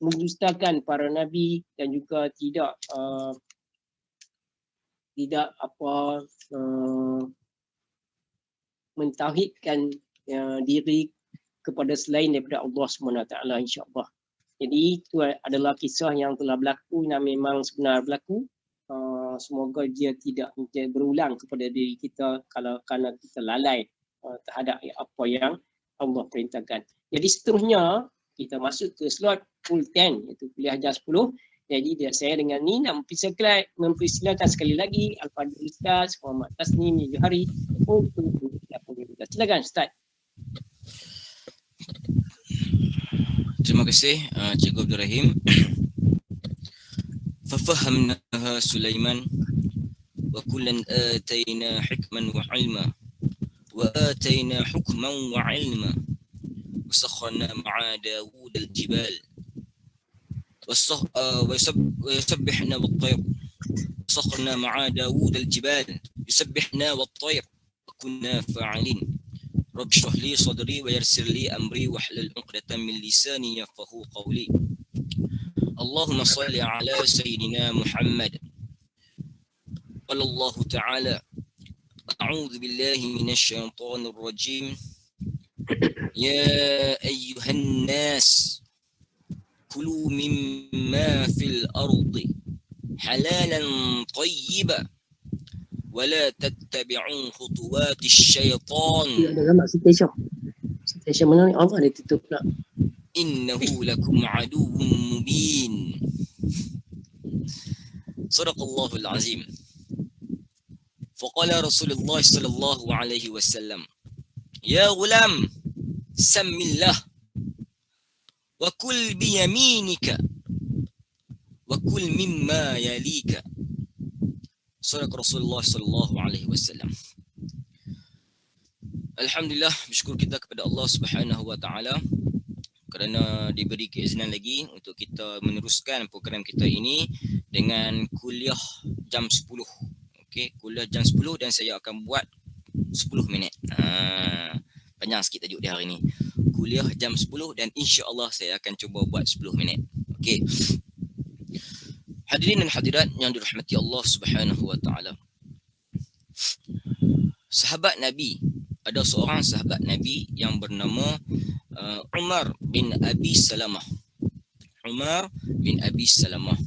mendustakan para nabi, dan juga tidak mentauhidkan diri kepada selain daripada Allah SWT, insya-Allah. Jadi itu adalah kisah yang telah berlaku dan memang sebenar berlaku. Semoga dia tidak berulang kepada diri kita kerana kita lalai terhadap apa yang Allah perintahkan. Jadi seterusnya kita masuk ke slot full 10, iaitu kuliah jam 10. Jadi saya dengan ni nak mempersilakan sekali lagi Al-Fadhil Ustaz Muhammad Tasnim Johari untuk kita. Silakan Ustaz. Terima kasih Cikgu Abdul Rahim. Fafahamnaha Sulaiman wa kullan atayna hikman wa ilma wa atayna hukman wa ilma wa sakharna ma'a Dawud al-jibal ويسبحنا والطير وسخرنا مع داود الجبال يسبحنا والطير وكنا فاعلين رب اشرح لي صدري ويسر لي أمري واحلل عقدة من لساني يفقهوا قولي اللهم صل على سيدنا محمد قال الله تعالى أعوذ بالله من الشيطان الرجيم يا أيها الناس كلوا مما في الأرض حلالا طيبا ولا تتبعوا خطوات الشيطان إنه لكم عدو مبين صدق الله العظيم. فقال رسول الله صلى الله عليه وسلم يا غلام سم الله وكل بيمينك وكل مما يليك. صدق Rasulullah sallallahu alaihi wasallam. Alhamdulillah, bersyukur kita kepada Allah Subhanahu wa taala kerana diberi keizinan lagi untuk kita meneruskan program kita ini dengan kuliah jam 10. Okey, kuliah jam 10 dan saya akan buat 10 minit. Panjang sikit tajuk dia hari ni. Kuliah jam 10 dan insya-Allah saya akan cuba buat 10 minit. Okey. Hadirin dan hadirat yang dirahmati Allah Subhanahu wa taala. Sahabat Nabi, ada seorang sahabat Nabi yang bernama Umar bin Abi Salamah. Umar bin Abi Salamah.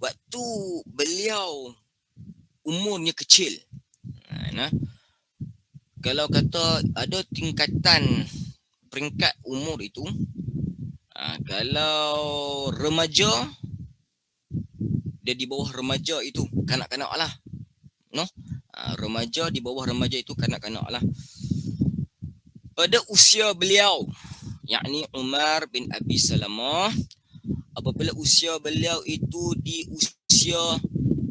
Waktu beliau umurnya kecil. Kalau kata ada tingkatan peringkat umur itu, kalau remaja, dia di bawah remaja itu kanak-kanak lah, remaja di bawah remaja itu kanak-kanak lah. Pada usia beliau, yakni Umar bin Abi Salamah, apabila usia beliau itu di usia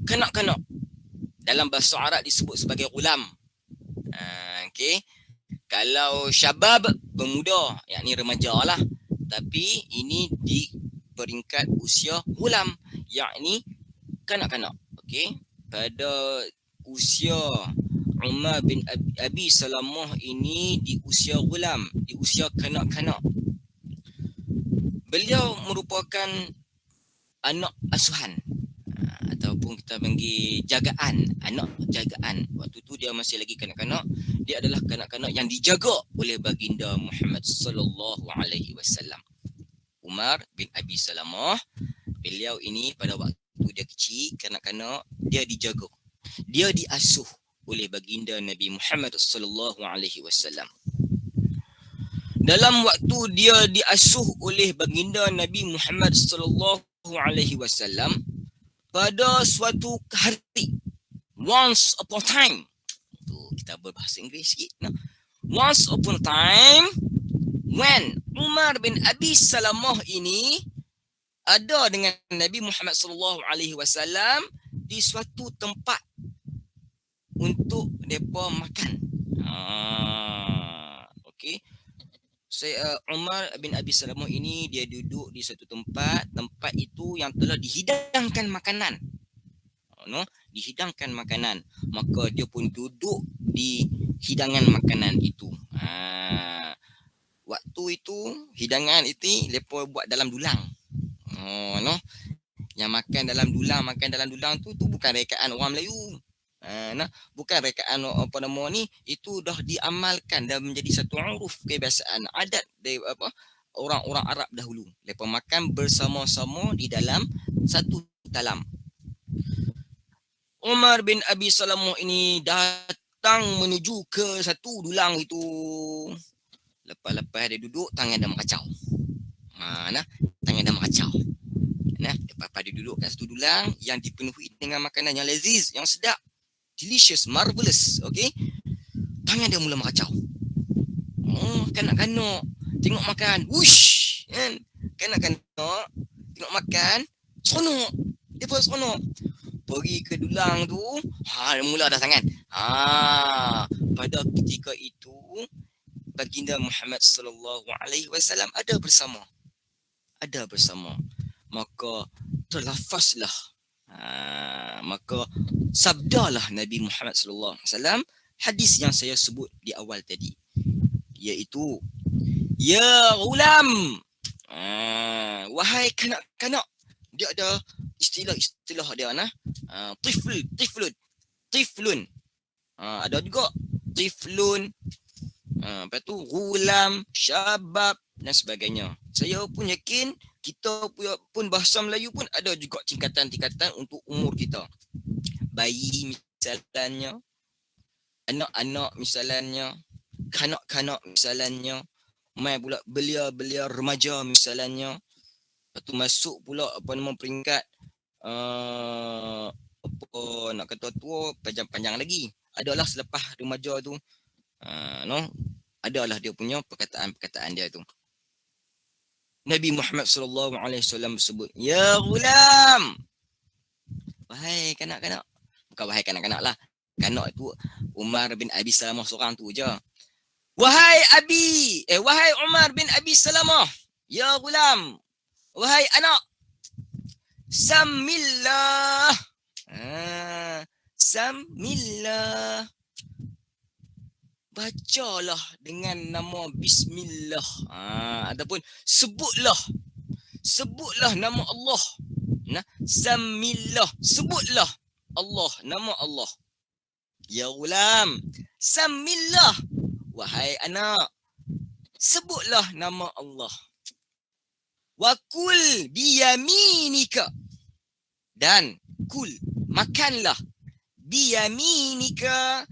kanak-kanak, dalam bahasa Arab disebut sebagai gulam. Okey. Kalau syabab, pemuda, yakni remaja lah. Tapi ini di peringkat usia gulam, yakni kanak-kanak. Okey. Pada usia Umar bin Abi Salamah ini di usia gulam, di usia kanak-kanak. Beliau merupakan anak asuhan. Ataupun kita panggil jagaan, anak jagaan. Waktu tu dia masih lagi kanak-kanak, dia adalah kanak-kanak yang dijaga oleh baginda Muhammad sallallahu alaihi wasallam. Umar bin Abi Salamah, beliau ini pada waktu dia kecil, kanak-kanak, dia dijaga. Dia diasuh oleh baginda Nabi Muhammad sallallahu alaihi wasallam. Dalam waktu dia diasuh oleh baginda Nabi Muhammad sallallahu alaihi wasallam, pada suatu hari, once upon a time, tu kita berbahasa Inggeris sikit. Nah. Once upon a time, when Umar bin Abi Salamah ini ada dengan Nabi Muhammad sallallahu alaihi wasallam di suatu tempat untuk depa makan. Okey. Umar bin Abi Salamah ini dia duduk di satu tempat itu yang telah dihidangkan makanan. Dihidangkan makanan. Maka dia pun duduk di hidangan makanan itu. Waktu itu hidangan itu mereka buat dalam dulang. Yang makan dalam dulang tu bukan rekaan orang Melayu. Bukan rekaan apa nama ni, itu dah diamalkan dan menjadi satu uruf kebiasaan adat dari orang-orang Arab dahulu. Mereka makan bersama-sama di dalam satu talam. Umar bin Abi Salamah ini datang menuju ke satu dulang itu. Lepas dia duduk, tangan dia mengacau. Tangan dia mengacau. Lepas dia duduk kat satu dulang yang dipenuhi dengan makanan yang leziz, yang sedap. Delicious, marvelous, okay? Tangan dia mula mengacau. Kanak-kanak tengok makan, wush, kan? Kanak-kanak tengok makan, seronok. Dia pun seronok. Pergi ke dulang tu, mula dah tangan. Pada ketika itu, baginda Muhammad sallallahu alaihi wasallam ada bersama. Maka terlafazlah, maka sabdalah Nabi Muhammad sallallahu alaihi wasallam hadis yang saya sebut di awal tadi, iaitu ya ghulam, wahai kanak-kanak. Dia ada istilah dia tiflun, ada juga tiflun, lepas tu ghulam, syabab dan sebagainya. Saya pun yakin kita pun bahasa Melayu pun ada juga tingkatan-tingkatan untuk umur kita. Bayi misalnya, anak-anak misalnya, kanak-kanak misalnya, mai pula belia-belia remaja misalnya. Lepas tu masuk pula peringkat nak kata tua, panjang-panjang lagi. Adalah selepas remaja tu, adalah dia punya perkataan-perkataan dia tu. Nabi Muhammad sallallahu alaihi wasallam sebut, ya ghulam, wahai kanak-kanak. Bukan wahai kanak-kanak lah. Kanak tu Umar bin Abi Salamah seorang tu je. Wahai Umar bin Abi Salamah, ya ghulam, wahai anak, samillah. Samillah. Bacalah dengan nama bismillah. Ataupun sebutlah nama Allah. Samillah, sebutlah Allah, nama Allah. Ya ghulam, samillah, wahai anak, sebutlah nama Allah. Wa kul biyaminika, dan kul, makanlah, biyaminika,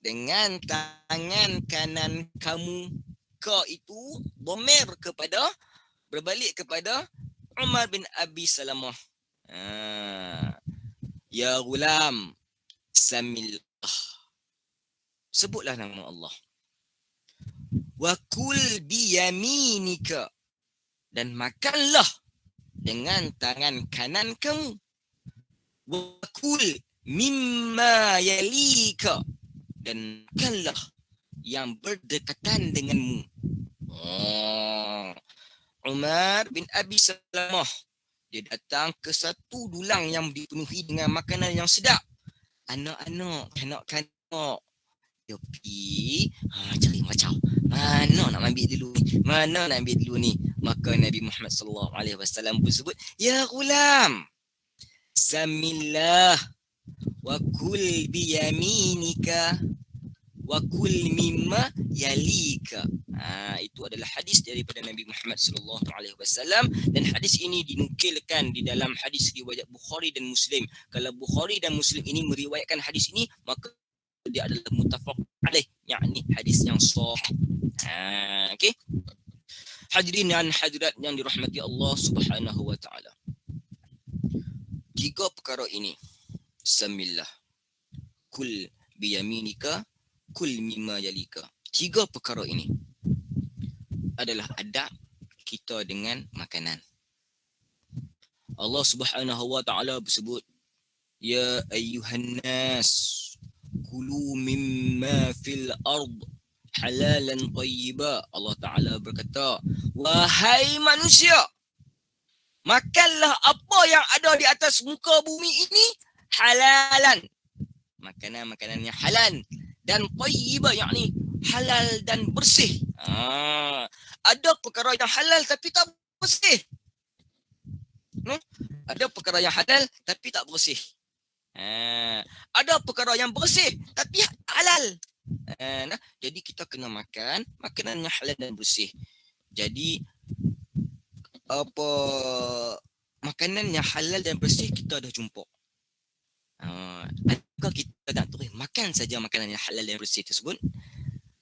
dengan tangan kanan kamu. Ka itu dhamir berbalik kepada Umar bin Abi Salamah. Ya ghulam, samillah, sebutlah nama Allah. Wa kul biyaminika, dan makanlah dengan tangan kanan kamu. Wa kul mimma yalika, dan makanlah yang berdekatan denganmu. Umar bin Abi Salamah, dia datang ke satu dulang yang dipenuhi dengan makanan yang sedap. Anak-anak, kanak-kanak, dia pergi cari macam mana nak ambil dulu ni, Maka Nabi Muhammad sallallahu alaihi wasallam bersebut, ya ghulam, samillah wa kul biyaminika wa kul mimma yalika. Itu adalah hadis daripada Nabi Muhammad sallallahu alaihi wasallam, dan hadis ini dinukilkan di dalam hadis riwayat Bukhari dan Muslim. Kalau Bukhari dan Muslim ini meriwayatkan hadis ini, maka dia adalah muttafaq alaih, yakni hadis yang sahih. Okey. Hadirin dan hadirat yang dirahmati Allah Subhanahu wa taala. 3 perkara ini, samillah, kul biyaminika, kul mimma yalika. 3 perkara ini adalah adab kita dengan makanan. Allah Subhanahu wa taala bersebut, ya ayyuhan nas kulu mimma fil ard halalan tayyiba. Allah Ta'ala berkata, wahai manusia, makanlah apa yang ada di atas muka bumi ini halalan. Makanan-makanan yang halal. Dan tayyiba, yakni halal dan bersih. Ada perkara yang halal tapi tak bersih. Ada perkara yang halal tapi tak bersih. Ada perkara yang bersih tapi halal. Jadi kita kena makan makanan yang halal dan bersih. Jadi makanan yang halal dan bersih kita dah jumpa. Adakah kita nak terus makan saja makanan yang halal dan bersih tersebut,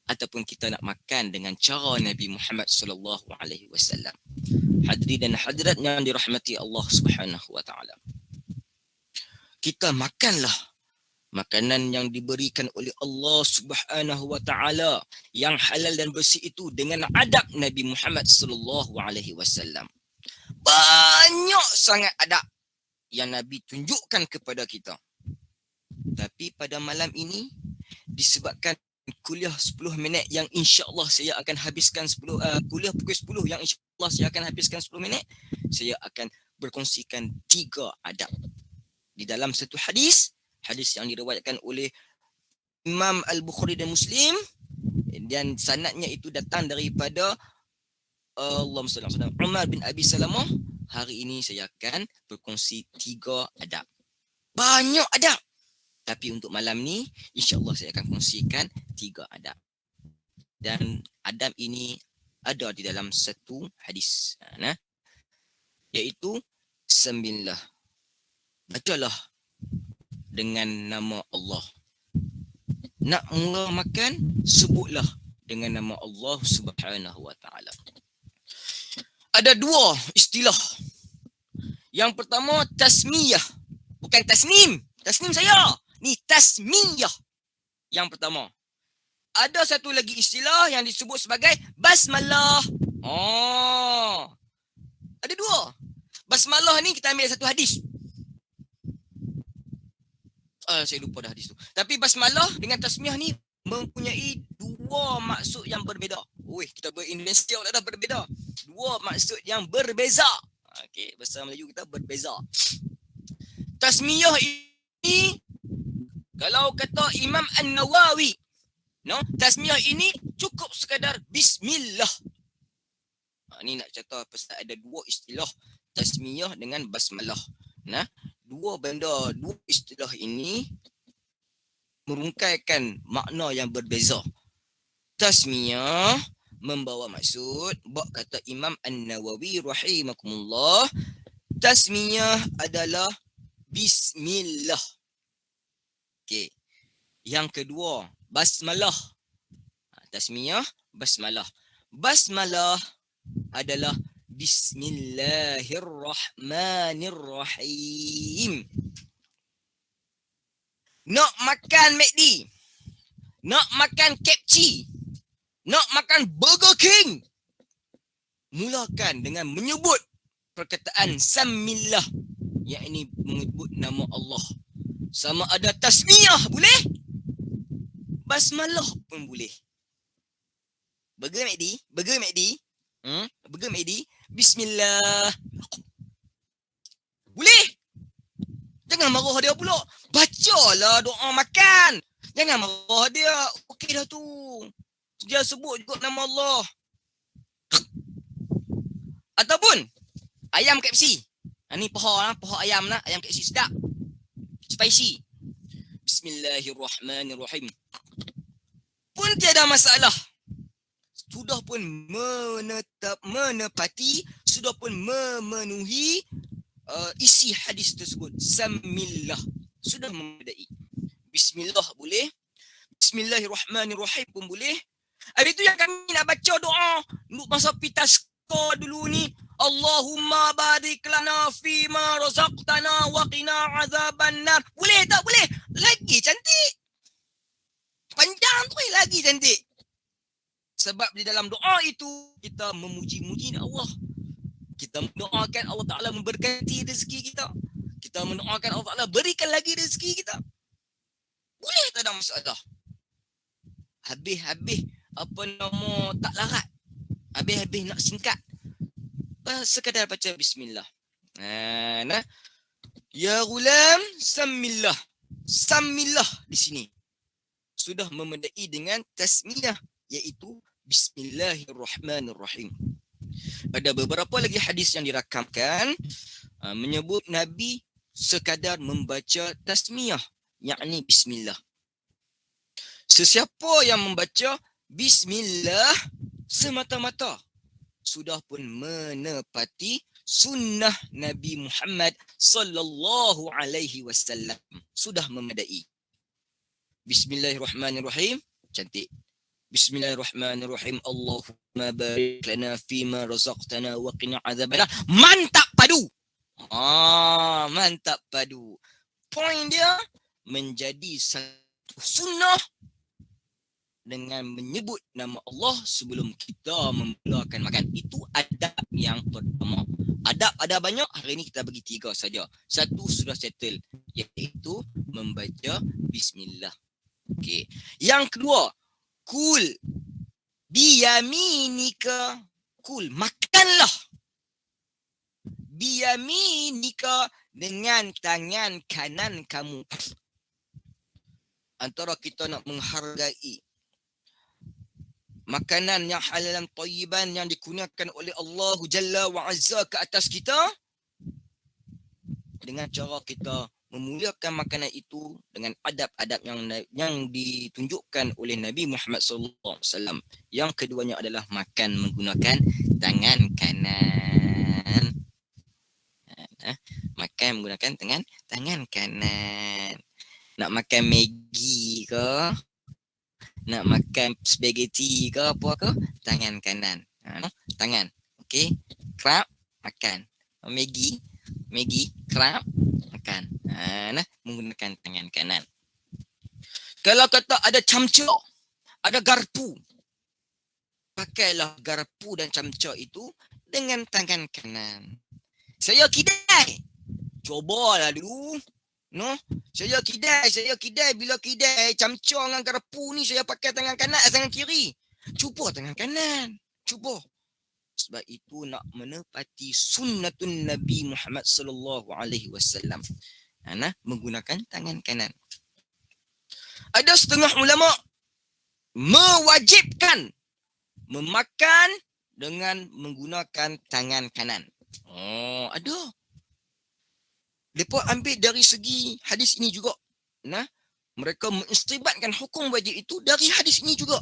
ataupun kita nak makan dengan cara Nabi Muhammad sallallahu alaihi wasallam? Hadirin dan hadirat yang dirahmati Allah Subhanahu wa taala. Kita makanlah makanan yang diberikan oleh Allah Subhanahu wa taala yang halal dan bersih itu dengan adab Nabi Muhammad sallallahu alaihi wasallam. Banyak sangat adab yang Nabi tunjukkan kepada kita. Tapi pada malam ini, disebabkan kuliah 10 minit yang insya-Allah saya akan habiskan kuliah pukul 10 yang insya-Allah saya akan habiskan 10 minit, saya akan berkongsikan 3 adab di dalam satu hadis yang diriwayatkan oleh Imam Al-Bukhari dan Muslim, dan sanadnya itu datang daripada Allahumma salli ala Umar bin Abi Salamah. Hari ini saya akan berkongsi 3 adab. Banyak adab. Tapi untuk malam ni, insya-Allah saya akan kongsikan 3 adab. Dan adab ini ada di dalam satu hadis. Iaitu, sembilah. Bacalah dengan nama Allah. Nak mula makan, sebutlah dengan nama Allah Subhanahu wa taala. Ada 2 istilah. Yang pertama, tasmiyah. Bukan tasnim. Tasnim saya. Ni tasmiyah. Yang pertama. Ada satu lagi istilah yang disebut sebagai basmalah. Ada 2. Basmalah ni kita ambil satu hadis. Saya lupa dah hadis tu. Tapi basmalah dengan tasmiyah ni mempunyai 2 maksud yang berbeza. Kita ber-Indonesia dah berbeza. 2 maksud yang berbeza. Okey, bahasa Melayu kita berbeza. Tasmiyah ini, kalau kata Imam An-Nawawi, tasmiyah ini cukup sekadar bismillah. Ni nak cerita pasal ada 2 istilah tasmiyah dengan basmalah. 2 istilah ini merungkaikan makna yang berbeza. Tasmiyah membawa maksud, kata Imam An-Nawawi rahimakumullah, tasmiyah adalah bismillah. Okey. Yang kedua, basmalah. Tasmiyah, basmalah. Basmalah adalah Bismillahirrahmanirrahim. Nak makan McD, nak makan KFC, nak makan Burger King, mulakan dengan menyebut perkataan samillah, yakni menyebut nama Allah. Sama ada tasmiyah boleh, basmalah pun boleh. Burger McD, bismillah. Boleh. Jangan marah dia pula. Bacalah doa makan. Jangan marah dia. Okey dah tu. Dia sebut juga nama Allah. Ataupun ayam KFC. Ni poho ayam lah, ayam KFC sedap. Spicy. Bismillahirrahmanirrahim. Pun tiada masalah. Sudah pun menepati, sudah pun memenuhi isi hadis tersebut. Samillah. Sudah memadai. Bismillah boleh. Bismillahirrahmanirrahim pun boleh. Habis tu yang kami nak baca doa untuk masa pitaska dulu ni. Allahumma barik lana fima razaqtana wa qina azabannar. Boleh tak? Boleh. Lagi cantik. Panjang tu lagi cantik. Sebab di dalam doa itu kita memuji-muji Allah. Kita mendoakan Allah Ta'ala memberkati rezeki kita. Kita mendoakan Allah Ta'ala berikan lagi rezeki kita. Boleh tak ada masalah. Habis-habis tak larat. Habis-habis nak singkat. Sekadar baca bismillah. Nah. Ya ghulam, samillah. Samillah di sini. Sudah memadai dengan tasmiyah, iaitu bismillahirrahmanirrahim. Ada beberapa lagi hadis yang dirakamkan menyebut Nabi sekadar membaca tasmiyah, yakni bismillah. Sesiapa yang membaca bismillah semata-mata sudah pun menepati sunnah Nabi Muhammad sallallahu alaihi wasallam. Sudah memadai. Bismillahirrahmanirrahim. Cantik. Bismillahirrahmanirrahim. Allahumma barik lana fima razaqtana wa qina azabannar. Mantap padu. Mantap padu. Poin dia menjadi satu sunnah dengan menyebut nama Allah sebelum kita memulakan makan. Itu adab yang pertama. Adab ada banyak, hari ini kita bagi 3 saja. Satu sudah settle, iaitu membaca bismillah. Okey. Yang kedua, kul biyaminika. Kul, makanlah. Biyaminika, dengan tangan kanan kamu. Antara kita nak menghargai makanan yang halal dan thayyiban yang dikurniakan oleh Allah Jalla wa Azza ke atas kita, dengan cara kita memuliakan makanan itu dengan adab-adab yang ditunjukkan oleh Nabi Muhammad SAW. Yang keduanya adalah makan menggunakan tangan kanan. Makan menggunakan tangan kanan. Nak makan Maggi ke, nak makan spaghetti ke apa ke, tangan kanan. Tangan. Okey. Krab, makan. Maggi, krab, makan. Menggunakan tangan kanan. Kalau kata ada camca, ada garpu, pakailah garpu dan camca itu dengan tangan kanan. Saya kidai. Cobalah dulu. No, saya kidai bila kidai camca dengan garpu ni saya pakai tangan kanan, tangan kiri. Cuba tangan kanan. Cuba. Sebab itu nak menepati sunnatun Nabi Muhammad sallallahu alaihi wasallam. Menggunakan tangan kanan. Ada setengah ulama mewajibkan memakan dengan menggunakan tangan kanan. Ada. Mereka ambil dari segi hadis ini juga. Mereka mengistibatkan hukum wajib itu dari hadis ini juga.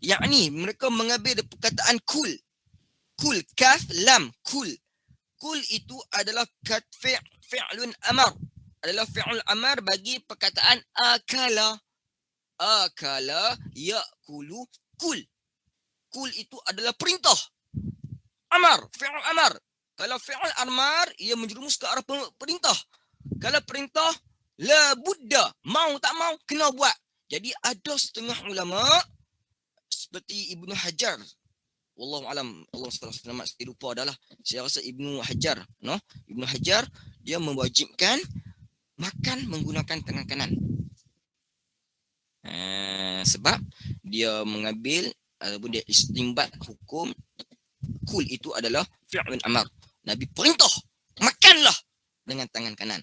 Yakni mereka mengambil perkataan kul. Kul, kaf, lam, kul. Kul itu adalah fi'lun amar. Adalah fi'lun amar bagi perkataan akala. Akala, ya'kulu, kul. Kul itu adalah perintah. Amar, fi'lun amar. Kalau fi'al amar, ia menjerumus ke arah perintah. Kalau perintah, la budda, mau tak mau, kena buat. Jadi ada setengah ulama, seperti Ibnu Hajar. Wallahualam, Allah selamat, saya lupa adalah. Saya rasa Ibnu Hajar. No? Ibnu Hajar, dia mewajibkan makan menggunakan tangan kanan. Sebab dia mengambil, ataupun dia istimbat hukum, kul itu adalah fi'lun amar. Nabi perintah, makanlah dengan tangan kanan.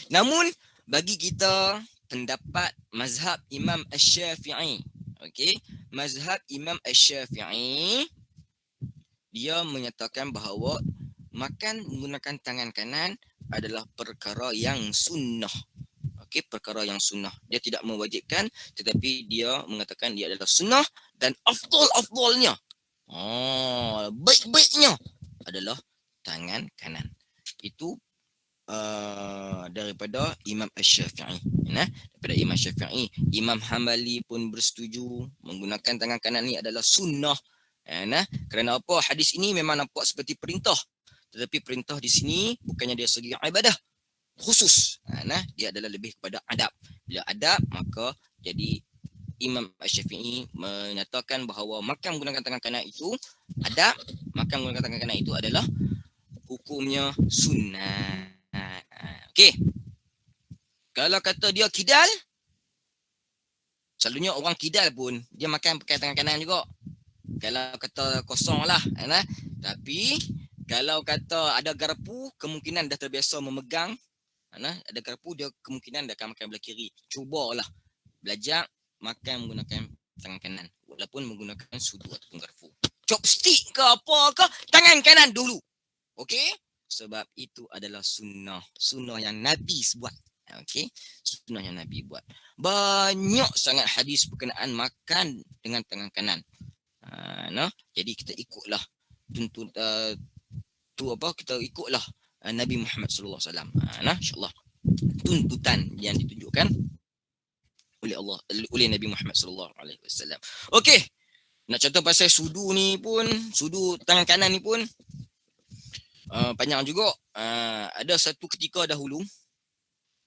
Namun, bagi kita pendapat mazhab Imam Asy-Syafi'i. Okey, mazhab Imam Asy-Syafi'i, dia menyatakan bahawa makan menggunakan tangan kanan adalah perkara yang sunnah. Okey, perkara yang sunnah. Dia tidak mewajibkan, tetapi dia mengatakan dia adalah sunnah dan afdal-afdalnya. Baik-baiknya adalah tangan kanan. Itu daripada Imam Asy-Syafi'i. Daripada Imam Syafi'i, Imam Hambali pun bersetuju menggunakan tangan kanan ni adalah sunnah. Kerana apa? Hadis ini memang nampak seperti perintah, tetapi perintah di sini bukannya dari segi ibadah khusus. Dia adalah lebih kepada adab. Bila adab, maka jadi Imam Asy-Syafi'i menyatakan bahawa makan menggunakan tangan kanan itu adab, makan menggunakan tangan kanan itu adalah hukumnya sunnah. Okey. Kalau kata dia kidal, selalunya orang kidal pun dia makan pakai tangan kanan juga. Kalau kata kosong lah. Tapi kalau kata ada garpu, kemungkinan dah terbiasa memegang. Ada garpu, dia kemungkinan dah akan makan belah kiri. Cubalah belajar makan menggunakan tangan kanan, walaupun menggunakan sudu ataupun garpu. Chopstick ke apa ke, tangan kanan dulu. Okey? Sebab itu adalah sunnah. Sunnah yang Nabi buat. Okey? Sunnah yang Nabi buat. Banyak sangat hadis berkenaan makan dengan tangan kanan. Jadi kita ikutlah kita ikutlah Nabi Muhammad sallallahu alaihi wasallam. Insya-Allah tuntutan yang ditunjukkan oleh Nabi Muhammad sallallahu alaihi wasallam. Okey. Nak contoh pasal sudu ni pun, sudu tangan kanan ni pun panjang juga. Ada satu ketika dahulu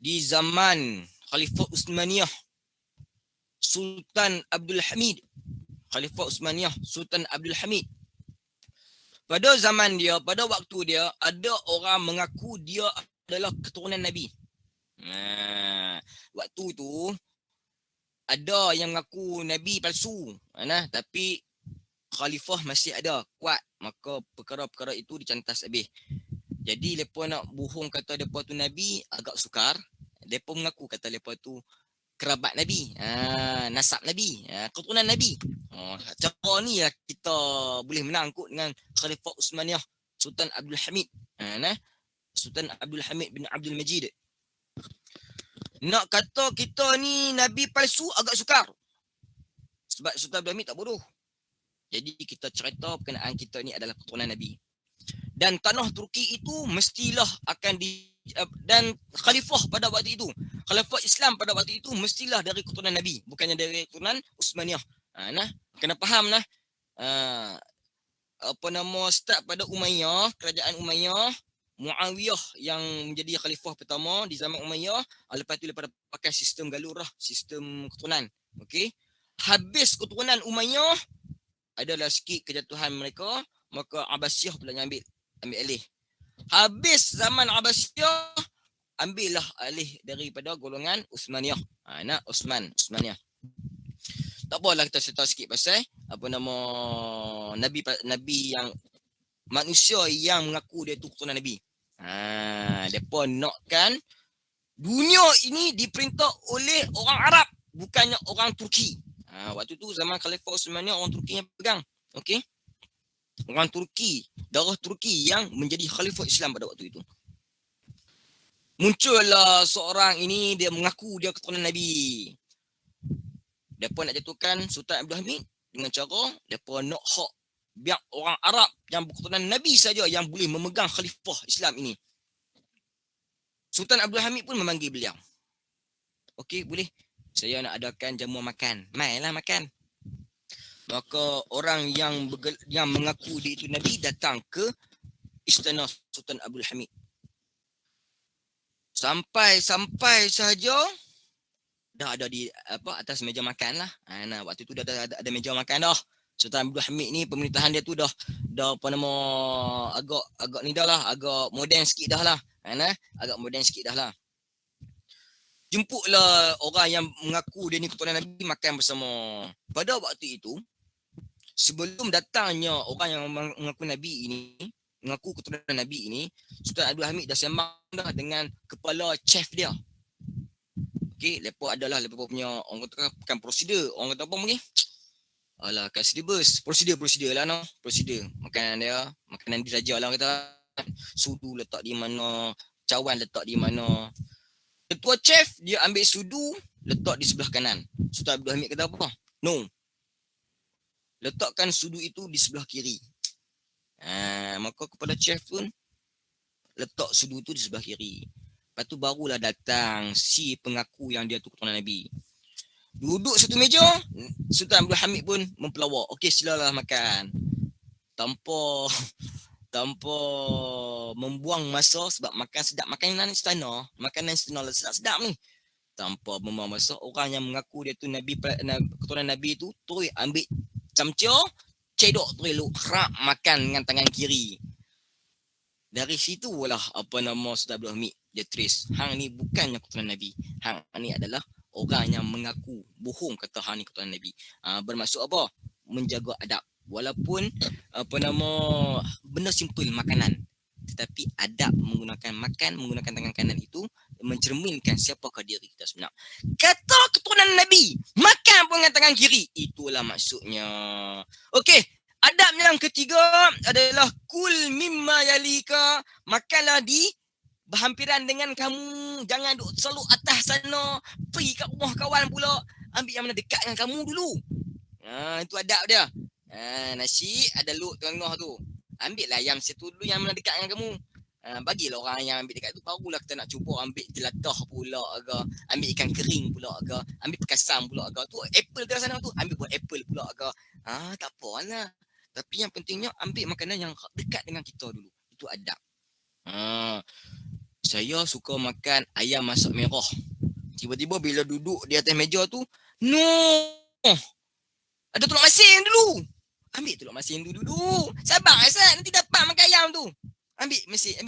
di zaman Khalifah Utsmaniyah, Sultan Abdul Hamid. Khalifah Utsmaniyah, Sultan Abdul Hamid. Pada zaman dia, pada waktu dia, ada orang mengaku dia adalah keturunan Nabi. Waktu tu ada yang mengaku Nabi palsu, tapi Khalifah masih ada kuat, maka perkara-perkara itu dicantas habis. Jadi mereka nak bohong kata mereka tu Nabi agak sukar. Mereka mengaku kata mereka tu kerabat Nabi, nasab Nabi, keturunan Nabi. Cara ni lah kita boleh menang kot dengan Khalifah Utsmaniyah, Sultan Abdul Hamid. Sultan Abdul Hamid bin Abdul Majid. Nak kata kita ni Nabi palsu agak sukar. Sebab Sultan Abdul Hamid tak bodoh. Jadi kita cerita berkenaan kita ni adalah keturunan Nabi. Dan tanah Turki itu mestilah akan dan khalifah pada waktu itu, khalifah Islam pada waktu itu mestilah dari keturunan Nabi, bukannya dari keturunan Utsmaniyah. Kena faham lah. Start pada Umayyah, kerajaan Umayyah, Muawiyah yang menjadi khalifah pertama di zaman Umayyah. Lepas tu lepas pakai sistem galur lah, sistem keturunan. Okey. Habis keturunan Umayyah, adalah sikit kejatuhan mereka, maka Abbasiyah pula yang ambil alih. Habis zaman Abbasiyah, ambillah alih daripada golongan Utsmaniyah. Utsmaniyah. Tak apalah kita cerita sikit pasal Nabi yang manusia yang mengaku dia tu keturunan Nabi. Depa nakkan dunia ini diperintah oleh orang Arab, bukannya orang Turki. Waktu tu zaman Khalifah Utsmaniyah orang Turki yang pegang. Okey. Orang Turki, darah Turki yang menjadi khalifah Islam pada waktu itu. Muncullah seorang ini, dia mengaku dia keturunan Nabi. Depa nak jatuhkan Sultan Abdul Hamid dengan cara depa nak hak biar orang Arab yang berketurunan Nabi saja yang boleh memegang khalifah Islam ini. Sultan Abdul Hamid pun memanggil beliau. Okey, boleh? Saya nak adakan jamuan makan. Mainlah makan. Maka orang yang mengaku dia itu Nabi datang ke istana Sultan Abdul Hamid. Sampai sahaja dah ada di atas meja makan lah. Waktu tu dah ada meja makan dah. Sultan Abdul Hamid ni pemerintahan dia tu dah agak ni dah lah, agak moden sikit dah lah. Agak moden sikit dah lah. Jemputlah orang yang mengaku dia ni keturunan Nabi makan bersama. Pada waktu itu, sebelum datangnya orang yang mengaku Nabi ini, mengaku keturunan Nabi ini, Sultan Abdul Hamid dah sembang dah dengan kepala chef dia. Okey, lepas punya orang kata bukan prosedur, orang kata apa mungkin? Alah, kat syllabus. Prosedur lah no. Prosedur. Makanan dia saja lah kata. Sudu letak di mana, cawan letak di mana. Ketua chef dia ambil sudu letak di sebelah kanan. Ustaz Abdul Hamid kata apa? No. Letakkan sudu itu di sebelah kiri. Maka kepala chef pun letak sudu itu di sebelah kiri. Lepas tu barulah datang si pengaku yang dia tu keturunan Nabi. Duduk satu meja, Sultan Abdul Hamid pun mempelawak. Okey, silalah makan. Tanpa membuang masa sebab makan sedap. Makanan istana sedap-sedap ni. Tanpa membuang masa, orang yang mengaku dia tu Nabi, keturunan Nabi tu terus ambil camca, cedok terus lukrak makan dengan tangan kiri. Dari situ lah Sultan Abdul Hamid dia tulis, hang ni bukannya keturunan Nabi. Hang ni adalah orang yang mengaku bohong kata hang ni keturunan Nabi. Bermaksud apa? Menjaga adab. Walaupun benda simple makanan, tetapi adab menggunakan tangan kanan itu mencerminkan siapakah diri kita sebenar. Kata keturunan Nabi, makan pun dengan tangan kiri. Itulah maksudnya. Okey, adab yang ketiga adalah kul mimma yalika, makanlah di berhampiran dengan kamu. Jangan duk selalu atas sana, pergi kat rumah kawan pula, ambil yang mana dekat dengan kamu dulu. Itu adab dia. Nasi ada luk tengah tu, ambillah ayam satu dulu yang mana dekat dengan kamu. Bagilah orang yang ambil dekat tu, barulah kita nak cuba ambil jelatah pula ke, ambil ikan kering pula ke, ambil perkasam pula ke. Tu apple ke sana tu, ambil buah apple pula ke. Tak apalah. Tapi yang pentingnya ambil makanan yang dekat dengan kita dulu. Itu adab. Saya suka makan ayam masak merah. Tiba-tiba bila duduk di atas meja tu, no, ada tolak masin dulu. Ambil tolak masin dulu. Sabar Hasan, nanti dapat makan ayam tu. Ambil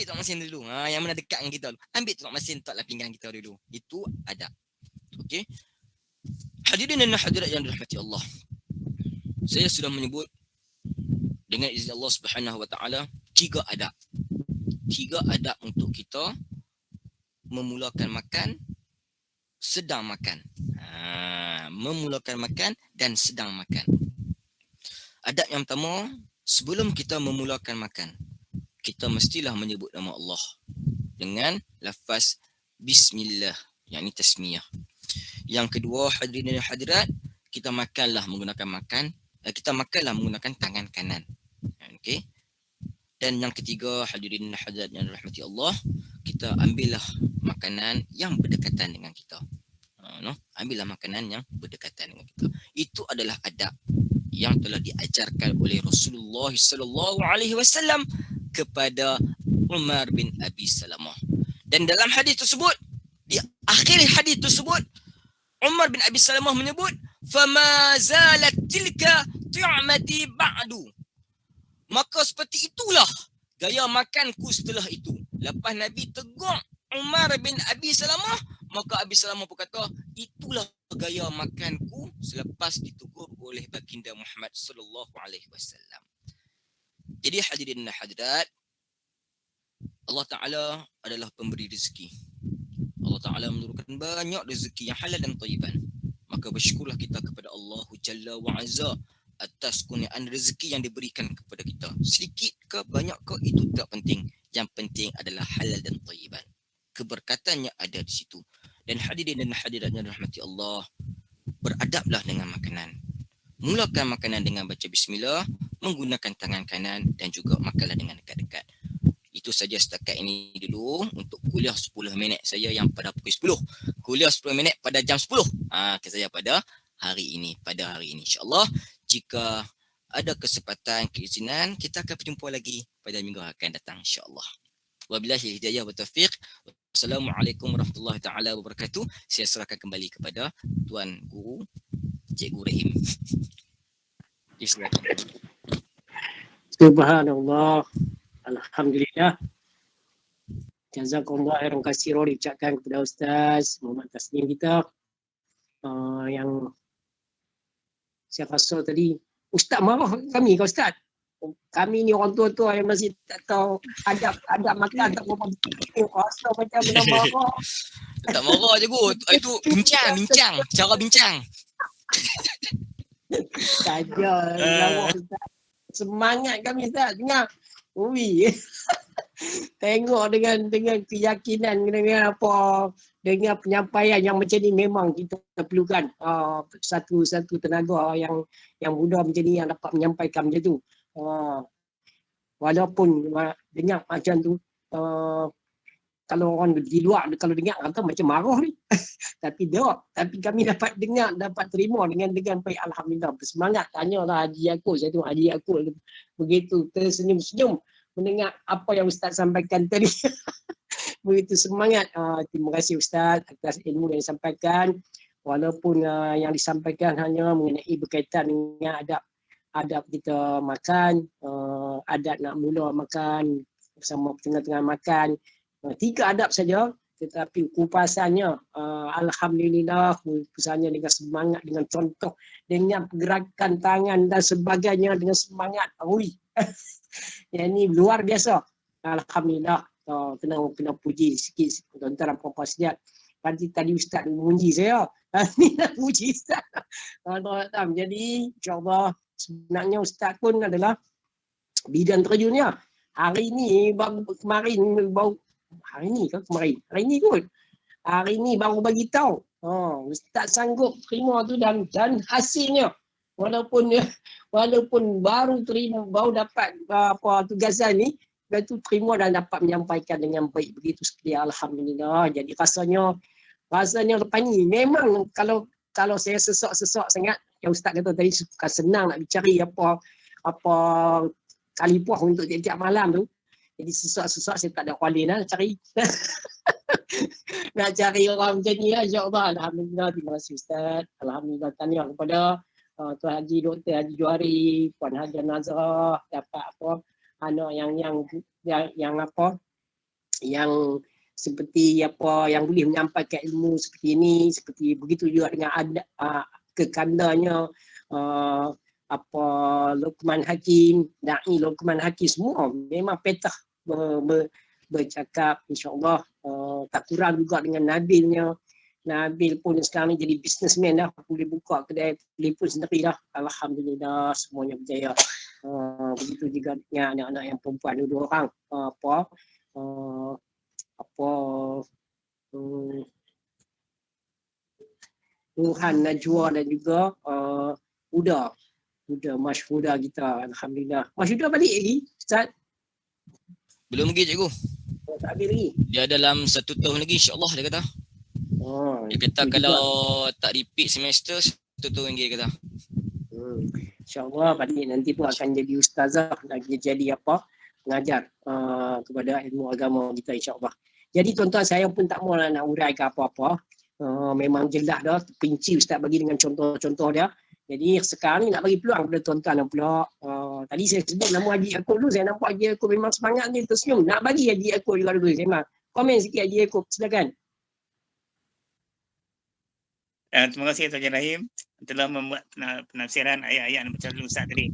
tolak masin dulu. Yang mana dekat dengan kita dulu. Ambil tolak masin letaklah pinggan kita dulu. Itu adab. Okey. Hadirin dan hadirat yang dirahmati Allah. Saya sudah menyebut dengan izin Allah Subhanahu Wa Taala 3 adab. 3 adab untuk kita memulakan makan, sedang makan. Memulakan makan dan sedang makan. Adab yang pertama, sebelum kita memulakan makan, kita mestilah menyebut nama Allah dengan lafaz bismillah, yakni tasmiyah. Yang kedua, hadirin dan hadirat, kita makanlah menggunakan tangan kanan. Okey. Dan yang ketiga, hadirin dan hadirat yang dirahmati Allah, kita ambillah makanan yang berdekatan dengan kita. Ambillah makanan yang berdekatan dengan kita. Itu adalah adab yang telah diajarkan oleh Rasulullah sallallahu alaihi wasallam kepada Umar bin Abi Salamah. Dan dalam hadis tersebut, di akhir hadis tersebut, Umar bin Abi Salamah menyebut, "Fama zalat tilka tu'mati ba'du." Maka seperti itulah gaya makanku setelah itu. Lepas Nabi tegur Umar bin Abi Salamah, maka Abi Salamah pun kata, itulah gaya makanku selepas ditegur oleh baginda Muhammad sallallahu alaihi wasallam. Jadi hadirin dan hadirat, Allah Ta'ala adalah pemberi rezeki. Allah Ta'ala menurunkan banyak rezeki yang halal dan thayyiban. Maka bersyukurlah kita kepada Allah Jalla wa Azza atas kurniaan rezeki yang diberikan kepada kita. Sedikit ke banyak ke itu tak penting. Yang penting adalah halal dan thayyiban. Keberkatannya ada di situ. Dan hadirin dan hadirat yang dirahmati Allah, beradablah dengan makanan. Mulakan makanan dengan baca bismillah, menggunakan tangan kanan dan juga makanlah dengan dekat-dekat. Itu saja setakat ini dulu untuk kuliah 10 minit saya yang pada pukul 10. Kuliah 10 minit pada jam 10. Saya pada hari ini. InsyaAllah, jika ada kesempatan, keizinan, kita akan berjumpa lagi pada minggu akan datang insyaAllah. Wabillahi hidayah wa taufiq. Assalamualaikum warahmatullahi taala wabarakatuh. Saya serahkan kembali kepada Tuan Guru Cikgu Rahim. Subhanallah. Alhamdulillah. Jazakumullah khairan katsiran diucapkan kepada Ustaz Muhammad Taslim kita. Yang saya rasa tadi Ustaz marah kami ke Ustaz? Kami ni orang tua-tua yang masih tak tahu adab makan, tak apa rasa macam benda marah. Tak marah je, Guru. Itu bincang, cara bincang. Saja lawak Ustaz. Semangat kami Ustaz dengar. Ui. Tengok dengan keyakinan dengan apa, dengan penyampaian yang macam ni memang kita perlukan satu tenaga yang muda macam ni yang dapat menyampaikan macam tu. Walaupun dengar macam tu, kalau orang di luar kalau dengar kata macam marah ni. Tapi kami dapat dengar, dapat terima dengan baik, alhamdulillah. Bersemangat. Tanyalah Haji Yaakob, saya tengok Haji Yaakob begitu tersenyum-senyum mendengar apa yang Ustaz sampaikan tadi. Begitu semangat. Terima kasih Ustaz atas ilmu yang disampaikan. Walaupun yang disampaikan hanya mengenai berkaitan dengan adab kita makan, adab nak mula makan bersama tengah-tengah makan. 3 adab saja, tetapi kupasannya alhamdulillah, kupasannya dengan semangat, dengan contoh, dengan pergerakan tangan dan sebagainya dengan semangat. Yang ni luar biasa. Alhamdulillah. Kena puji sikit tuan-tuan dan puan-puan sekalian. Tadi Ustaz memuji saya. Ni nak puji Ustaz. Jadi insya-Allah sebenarnya Ustaz pun adalah bidang terjunnya. Hari ni hari ni baru bagi tahu. Ustaz sanggup terima tu dan hasilnya walaupun baru dapat tugasan ni, tu terima dan dapat menyampaikan dengan baik begitu sekian, alhamdulillah. Jadi rasanya lepas ni memang kalau saya sesak sangat, yang Ustaz kata tadi bukan senang nak cari apa kalipuah untuk tiap-tiap malam tu. Jadi sesak saya tak ada kualin nak cari. Nak cari orang macam ni, insya-Allah. Alhamdulillah, terima kasih Ustaz. Alhamdulillah, tahniah kepada Tuan Haji Dr. Haji Johari, Puan Haji Nazrah, dapat anak yang seperti yang boleh menyampaikan ilmu seperti ini, seperti begitu juga dengan kekandanya Luqman Hakim, Da'i Luqman Hakim, semua memang petah bercakap, insya-Allah. Tak kurang juga dengan Nabilnya. Nabil pun sekarang ni jadi businessman dah, boleh buka kedai telefon sendiri dah. Alhamdulillah, semuanya berjaya. Begitu juga dengan anak-anak yang perempuan 2 orang. Nurhan, Najwa dan juga Huda Mas Huda kita, alhamdulillah. Mas Huda balik lagi Ustaz? Belum lagi cikgu. Tak habis lagi. Dia dalam 1 tahun lagi insya-Allah dia kata. Dia kata kalau tak repeat semester 1 tahun lagi dia kata. InsyaAllah balik nanti pun akan jadi ustazah, lagi jadi mengajar kepada ilmu agama kita, insyaAllah. Jadi tuan-tuan, saya pun tak mahu nak uraikan apa-apa. Memang jelas dah, terpinci Ustaz bagi dengan contoh-contoh dia. Jadi sekarang ni nak bagi peluang kepada tuan-tuan dan pula. Tadi saya sebut nama Haji Yaakob dulu, saya nampak Haji Yaakob memang semangat ni, tersenyum. Nak bagi Haji Yaakob juga dulu. Saya nak komen sikit Haji Yaakob, silakan. Terima kasih Tuan Haji Rahim telah membuat penafsiran ayat-ayat yang macam Ustaz tadi.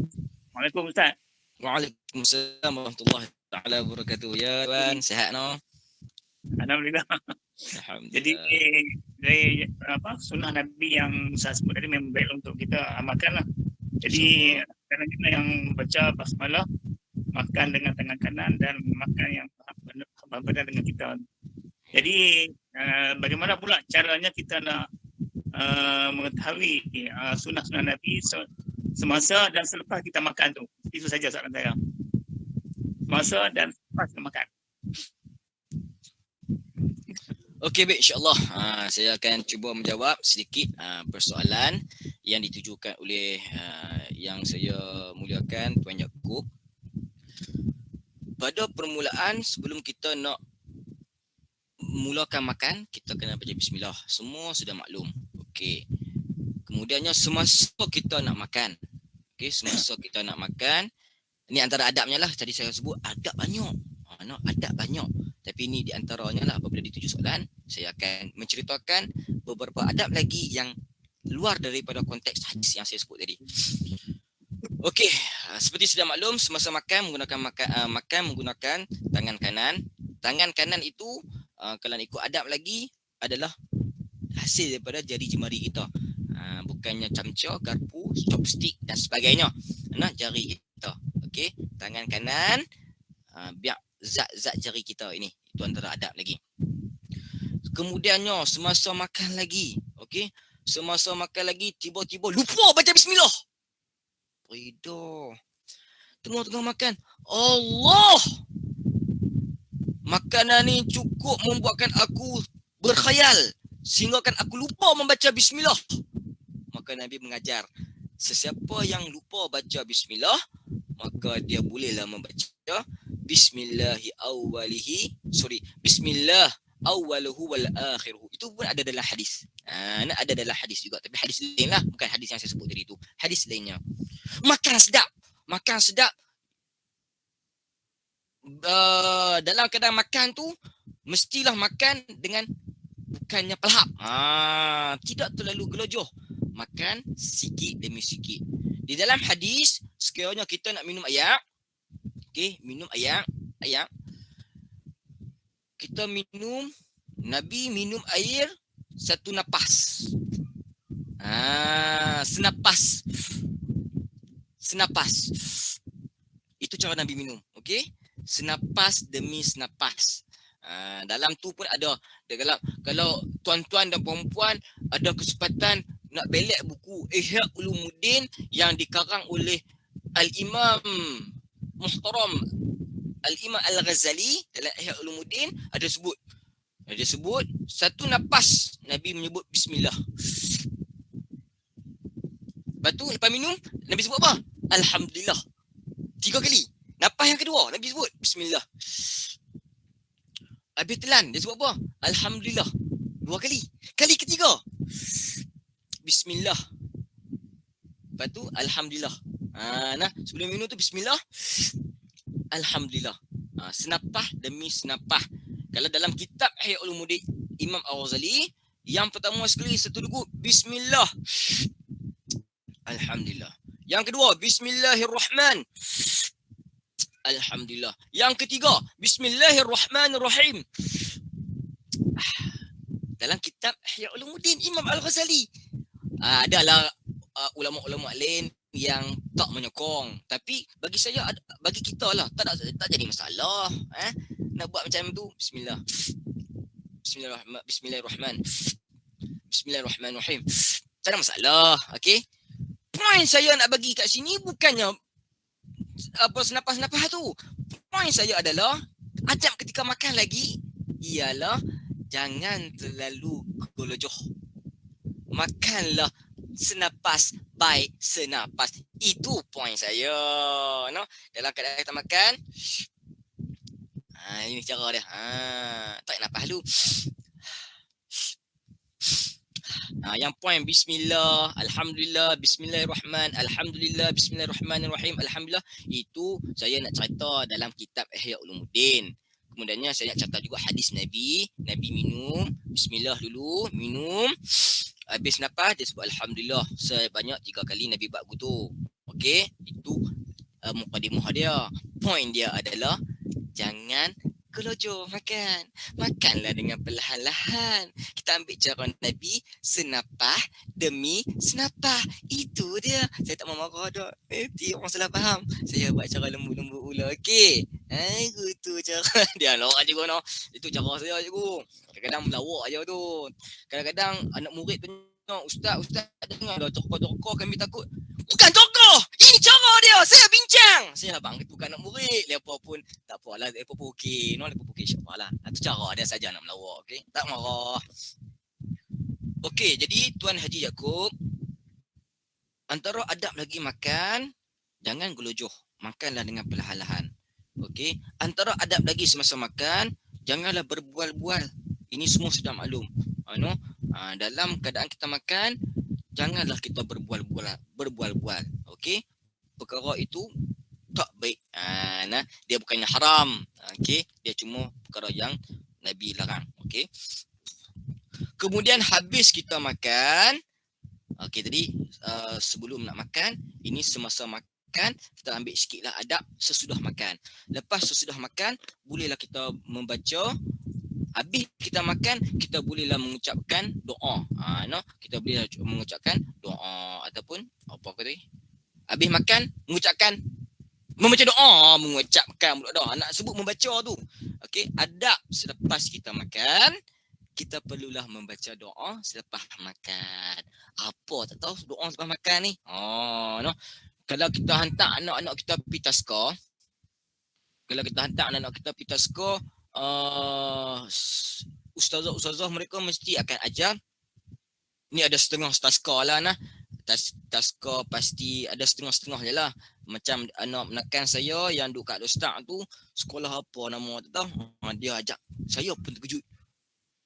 Waalaikumsalam Ustaz. Waalaikumsalam warahmatullahi taala wabarakatuh. Ya Tuan, sihat no? Alhamdulillah. Jadi dari sunnah Nabi yang Ustaz sebut tadi memang baik untuk kita amalkanlah. Jadi kadang-kadang yang baca basmalah makan dengan tangan kanan dan makan yang berbeda dengan kita. Jadi bagaimana pula caranya kita nak mengetahui sunnah-sunnah Nabi semasa dan selepas kita makan tu? Itu saja soalan saya. Semasa dan selepas kita makan. Okey, baik, insyaAllah. Saya akan cuba menjawab sedikit persoalan yang ditujukan oleh yang saya muliakan Tuan Yaakob. Pada permulaan, sebelum kita nak mulakan makan, kita kena baca bismillah. Semua sudah maklum. Okey. Kemudiannya semasa kita nak makan. Okey, semasa kita nak makan, ini antara adabnya lah. Tadi saya sebut adab banyak. Adab banyak. Tapi ini di antaranya lah, apabila dituju soalan, saya akan menceritakan beberapa adab lagi yang luar daripada konteks hadis yang saya sebut tadi. Okey, seperti sudah maklum, semasa makan menggunakan tangan kanan. Tangan kanan itu kalau ikut adab lagi adalah hasil daripada jari jemari kita. Bukannya camca, garpu, chopstick dan sebagainya. Nah, jari kita. Okey, tangan kanan biar zat-zat jari kita ini. Itu antara adab lagi. Kemudiannya semasa makan lagi, okey, semasa makan lagi tiba-tiba lupa baca bismillah. Ridho. Tengah-tengah makan, Allah, makanan ni cukup membuatkan aku berkhayal sehingga kan aku lupa membaca bismillah. Maka Nabi mengajar, sesiapa yang lupa baca bismillah, maka dia bolehlah membaca bismillah awwaluhu wal akhiruhu. Itu pun ada dalam hadis. Ada dalam hadis juga, tapi hadis lain lah, bukan hadis yang saya sebut tadi itu. Hadis lainnya. Makan sedap. Dalam keadaan makan tu mestilah makan dengan bukannya pelahap. Tidak terlalu gelojoh. Makan sikit demi sikit. Di dalam hadis, sekiranya kita nak minum air, okey, minum air, kita minum, Nabi minum air satu napas. Senapas. Itu cara Nabi minum, okey? Senapas demi senapas. Dalam tu pun ada kalau tuan-tuan dan puan-puan ada kesempatan nak belek buku Ihya Ulumuddin yang dikarang oleh Al-Imam Muhtaram Al-Imam Al-Ghazali, dalam Ihya Ulumuddin ada sebut satu napas Nabi menyebut bismillah. Lepas tu lepas minum Nabi sebut apa? Alhamdulillah. 3 kali. Napas yang kedua Nabi sebut bismillah. Habis telan dia sebut apa? Alhamdulillah. 2 kali. Kali ketiga bismillah. Lepas tu alhamdulillah. Sebelum minum tu bismillah, alhamdulillah. Senapah demi senapah. Kalau dalam kitab Ihya Ulumuddin Imam Al-Ghazali, yang pertama sekali satu dulu bismillah, alhamdulillah. Yang kedua bismillahirrahman, alhamdulillah. Yang ketiga bismillahirrahmanirrahim. Dalam kitab Ihya Ulumuddin Imam Al-Ghazali. Adalah ulama-ulama lain yang tak menyokong, tapi bagi saya, bagi kita lah tak jadi masalah. Nak buat macam tu, Bismillahirrahmanirrahim. Tak ada masalah, okey. Point saya nak bagi kat sini bukannya apa senapas-senapas tu. Point saya adalah adab ketika makan lagi ialah jangan terlalu gelojoh. Makanlah senapas baik senapas. Itu point saya. No? Dalam keadaan kita makan, ini cara dia. Tak napas dulu. Yang point bismillah, alhamdulillah, bismillahirrahman, alhamdulillah, bismillahirrahmanirrahim, alhamdulillah. Itu saya nak cerita dalam kitab Ihya Ulumuddin. Kemudiannya saya nak cerita juga hadis Nabi. Nabi minum bismillah dulu, minum. Habis napas dia sebut alhamdulillah sebanyak 3 kali. Nabi buat begitu. Okey, itu mukadimah dia. Point dia adalah jangan gelojoh makan. Makanlah dengan perlahan-lahan. Kita ambil cara Nabi, senapah demi senapah. Itu dia. Saya tak mau marah dah. Nanti orang salah faham. Saya buat cara lembut-lembut pula. Okey. Itu cara dia. Lawak cikgu no. Itu cara saya cikgu. Kadang-kadang melawak aja tu. Kadang-kadang anak murid tu, Ustaz dengar dah cokor-cokor kami takut. Bukan cokor! Ini cara dia! Saya bincang! Saya abang itu bukan anak murid. Lepas pun tak apalah. Lepas pun okey. Lepas pun okey insyaAllah lah. Itu cara dia saja nak melawak. Okey? Tak marah. Okey, jadi Tuan Haji Yaakob, antara adab lagi makan, jangan gelojoh. Makanlah dengan perlahan-lahan. Okey? Antara adab lagi semasa makan, janganlah berbual-bual. Ini semua sudah maklum. Dalam keadaan kita makan, janganlah kita berbual-bual. Okey? Perkara itu tak baik. Dia bukannya haram. Okey? Dia cuma perkara yang Nabi larang. Okey? Kemudian habis kita makan. Okey, tadi sebelum nak makan, ini semasa makan, kita ambil sikitlah adab sesudah makan. Lepas sesudah makan, bolehlah kita membaca Habis kita makan, kita bolehlah mengucapkan doa. Kita bolehlah mengucapkan doa ataupun apa kata ni? Habis makan, membaca doa, mengucapkan pula doa. Nak sebut membaca tu. Okey, adab selepas kita makan, kita perlulah membaca doa selepas makan. Apa tak tahu doa selepas makan ni? Kalau kita hantar anak-anak kita pergi taska, ustazah mereka mesti akan ajar. Ni ada setengah taska lah nah. Taska pasti ada setengah-setengah je lah. Macam anak menekan saya yang duduk kat Ustaz tu, sekolah apa nama tak tahu. Dia ajak, saya pun terkejut.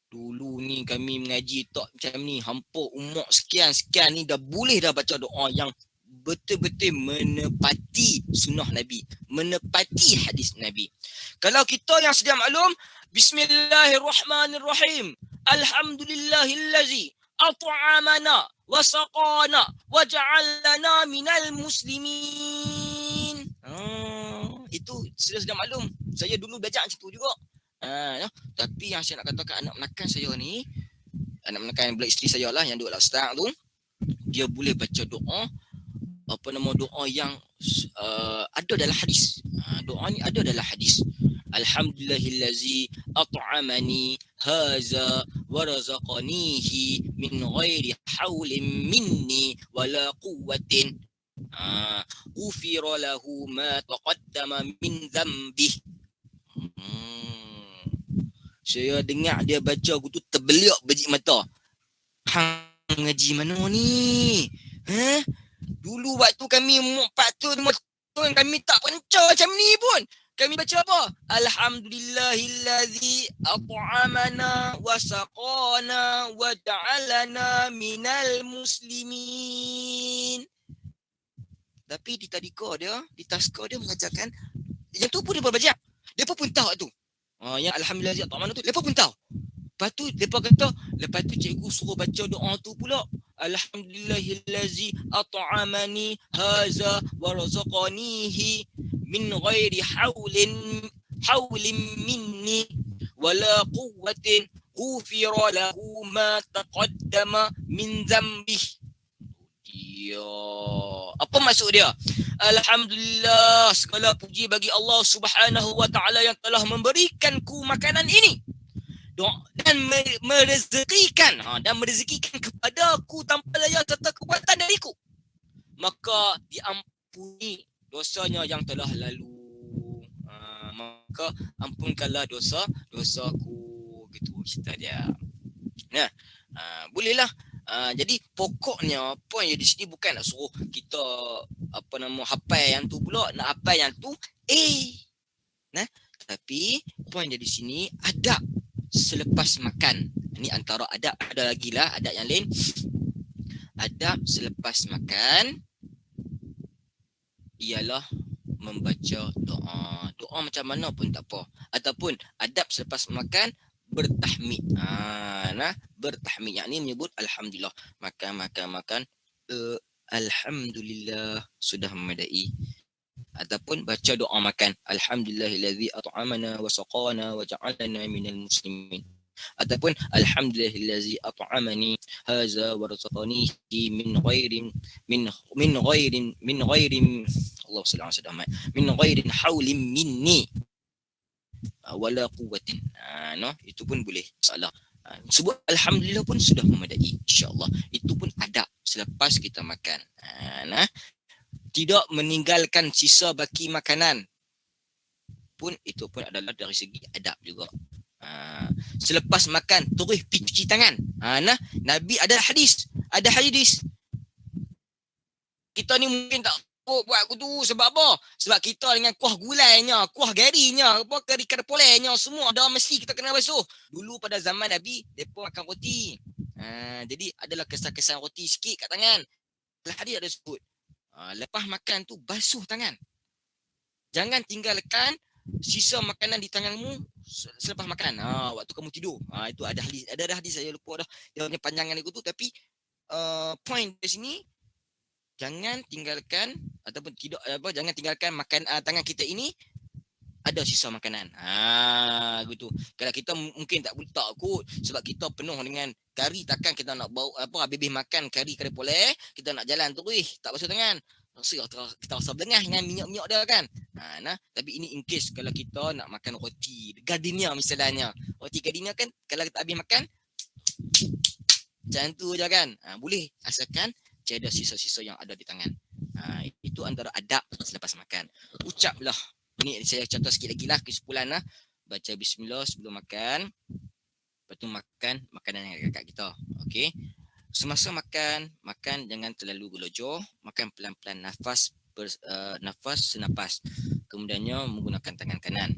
Dulu ni kami mengaji tak macam ni, hampir umur sekian-sekian ni dah boleh dah baca doa yang betul-betul menepati sunnah Nabi, menepati hadis Nabi. Kalau kita yang sedia maklum, Bismillahirrahmanirrahim. Alhamdulillahillazi at'amana wa saqana wa ja'alana minal muslimin. Itu sedia maklum. Saya dulu belajar macam tu juga. Tapi yang saya nak katakan, anak menakan saya ni, anak menakan pula isteri saya lah yang duduk Ustaz tu, dia boleh baca doa, doa yang ada dalam hadis. Doa ni ada dalam hadis. Alhamdulillahillazi at'amani haza wa razaqanihi min ghairi haulin minni wala quwwatin. Ghufira lahu ma taqaddama min dhanbih. Saya dengar dia baca aku tu terbeliak biji mata. Hang ngaji mana ni? Dulu waktu kami 4 tahun, 5 tahun kami tak penca macam ni pun. Kami baca apa? Alhamdulillahillazi at'amana wa saqana wa ja'alana minal muslimin. Tapi di tadika dia, di taska dia mengajarkan yang tu pun dia baca. Depa pun tahu tu. Yang alhamdulillah at'amana tu depa pun tahu. Lepas tu depa kata, lepas tu cikgu suruh baca doa tu pula. Alhamdulillahillazi at'amani haza wa razaqanihi min ghairi haulin minni wala quwwatin ghufira lahu ma taqaddama min dhanbih. Apa maksud dia? Alhamdulillah, segala puji bagi Allah Subhanahu wa taala yang telah memberikanku makanan ini dan merezekikan kepadaku tanpa daya serta kekuatan dariku. Maka diampuni dosanya yang telah lalu. Maka ampunkanlah dosaku, gitu cerita dia. Nah, bolehlah. Jadi pokoknya poin di sini bukan nak suruh kita hafal yang tu pula, nak hafal yang tu tapi poin di sini adab selepas makan. Ini antara adab, ada lagi lah adab yang lain. Adab selepas makan ialah membaca doa. Doa macam mana pun tak apa. Ataupun adab selepas makan bertahmid. Bertahmid yakni menyebut alhamdulillah. Makan. Alhamdulillah sudah memadai. Ataupun baca doa makan. Alhamdulillahillazi at'amana wa saqana wa ja'alana minal muslimin. Ataupun alhamdulillahillazi at'amani haza wa razaqanihi min ghairin Allah sallallahu alaihi wasallam min ghairin haulin minni wala quwwatin. Itu pun boleh insyaallah. Sebut alhamdulillah pun sudah memadai insyaallah. Itu pun adab selepas kita makan. Tidak meninggalkan sisa baki makanan pun itu pun adalah dari segi adab juga. Selepas makan terus cuci tangan. Nabi ada hadis. Kita ni mungkin tak buat aku tu sebab apa? Sebab kita dengan kuah gulainya, kuah garinya, kari kerpolenya semua dah mesti kita kena basuh. Dulu pada zaman Nabi depa makan roti. Jadi adalah kesan-kesan roti sikit kat tangan. Hadis ada sebut. Lepas makan tu basuh tangan. Jangan tinggalkan sisa makanan di tanganmu selepas makan. Waktu kamu tidur. Itu ada hadis saya lupa dah. Dia punya panjangan itu tu, tapi point di sini jangan tinggalkan ataupun jangan tinggalkan makan tangan kita ini ada sisa makanan. Gitu. Kalau kita mungkin tak kot sebab kita penuh dengan kari, takkan kita nak bawa habis makan kari boleh, kita nak jalan terus tak basuh tangan. Kita rasa belengah dengan minyak-minyak dia kan. Tapi ini in case kalau kita nak makan roti gardenia misalnya. Roti gardenia kan kalau kita habis makan macam tu je kan. Boleh asalkan tiada sisa-sisa yang ada di tangan. Itu antara adab selepas makan. Ucaplah. Ini saya contoh sikit lagi lah kesimpulan lah. Baca bismillah sebelum makan. Lepas tu makan makanan yang dekat kita. Okey. Semasa makan jangan terlalu gelojoh. Makan pelan-pelan, nafas senapas. Kemudiannya menggunakan tangan kanan.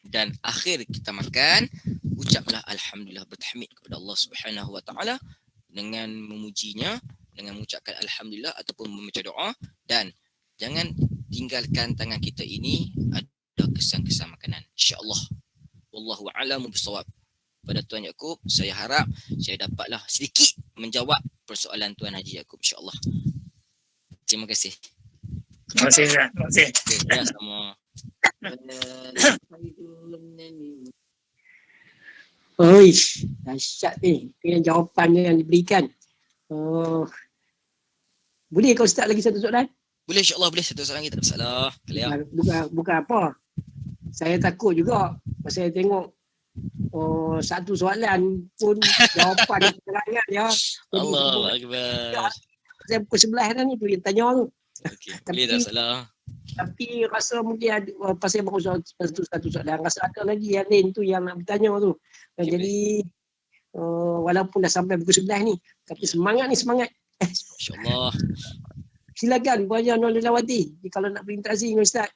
Dan akhir kita makan, ucaplah alhamdulillah, bertahmid kepada Allah Subhanahu Wa Taala dengan memujinya, dengan mengucapkan alhamdulillah ataupun membaca doa, dan jangan tinggalkan tangan kita ini ada kesan-kesan makanan. Insya-Allah. Wallahu a'lamu bissawab. Pada Tuan Yaakob, saya harap saya dapatlah sedikit menjawab persoalan Tuan Haji Yaakob, insya-Allah. Terima kasih. Terima kasih. Terima kasih. Ya, sama. Oi, dahsyat ni. Dengan jawapan yang diberikan. Boleh kau start lagi satu soalan? Boleh, insya-Allah boleh. Satu soalan lagi, tak ada masalah. Bukan apa. Saya takut juga pasal saya tengok satu soalan pun jawapan keterangan ya. Allahu akbar. Saya pukul 11 dah ni tu yang tanya tu. Okey, boleh tak salah. Tapi rasa mungkin ada, pasal baru satu soalan, rasa ada lagi yang lain tu yang nak bertanya tu. Okay, jadi walaupun dah sampai pukul 11 ni, tapi semangat. Insya-Allah. Silakan Bu Haji Nur Lilawati kalau nak berinteraksi dengan Ustaz.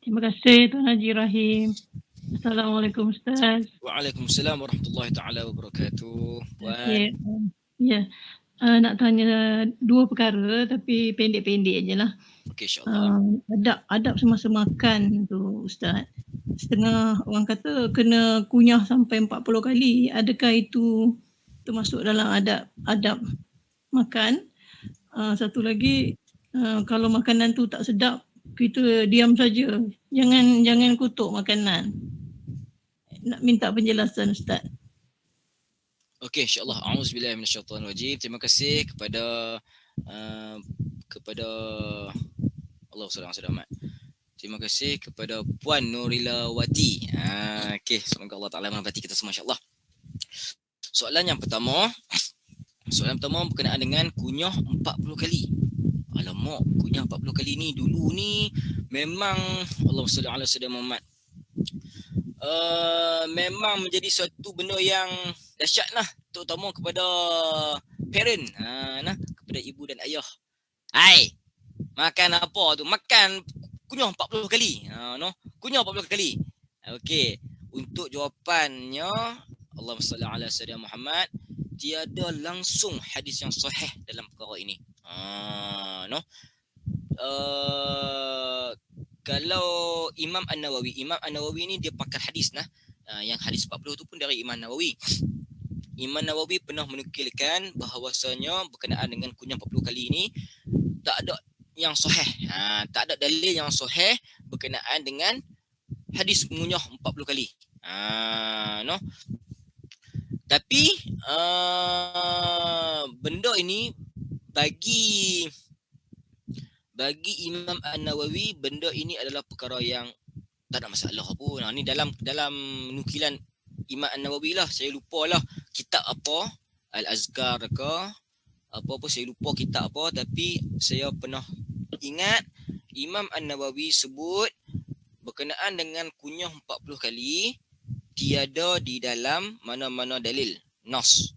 Terima kasih Tuan Haji Rahim. Assalamualaikum Ustaz. Waalaikumsalam warahmatullahi taala wabarakatuh. Ya. Nak tanya dua perkara tapi pendek-pendek je lah. Okey, insya-Allah. Adab semasa makan tu Ustaz. Setengah orang kata kena kunyah sampai 40 kali. Adakah itu termasuk dalam adab makan? Satu lagi, kalau makanan tu tak sedap, kita diam saja. Jangan kutuk makanan. Nak minta penjelasan Ustaz. Okey, insya-Allah. A'udzubillahi minasyaitonirrajim. Terima kasih kepada Allah Subhanahu. Terima kasih kepada Puan Nurilawati. Okey, semoga Allah Taala merahmati kita semua, insya-Allah. Soalan pertama berkenaan dengan kunyah 40 kali. Alamak, kunyah 40 kali ni dulu ni memang Allahumma salli ala sayyidina Muhammad. Memang menjadi suatu benda yang dahsyat lah, terutama kepada parent, kepada ibu dan ayah. Hai, makan apa tu? Makan kunyah 40 kali. Kunyah 40 kali. Okey, untuk jawapannya Allahumma salli ala sayyidina Muhammad, tiada langsung hadis yang sahih dalam perkara ini. Kalau Imam An-Nawawi ni dia pakar hadis yang hadis 40 tu pun dari Imam Nawawi. Imam Nawawi pernah menukilkan bahawasanya berkenaan dengan kunyah 40 kali ini tak ada yang sahih. Tak ada dalil yang sahih berkenaan dengan hadis mengunyah 40 kali. Tapi benda ini bagi Imam An-Nawawi, benda ini adalah perkara yang tak ada masalah pun. Ni dalam nukilan Imam An-Nawawi lah. Saya lupa lah kitab apa, Al-Azkar ke apa-apa, saya lupa kitab apa, tapi saya pernah ingat Imam An-Nawawi sebut berkenaan dengan kunyah 40 kali tiada di dalam mana-mana dalil nas.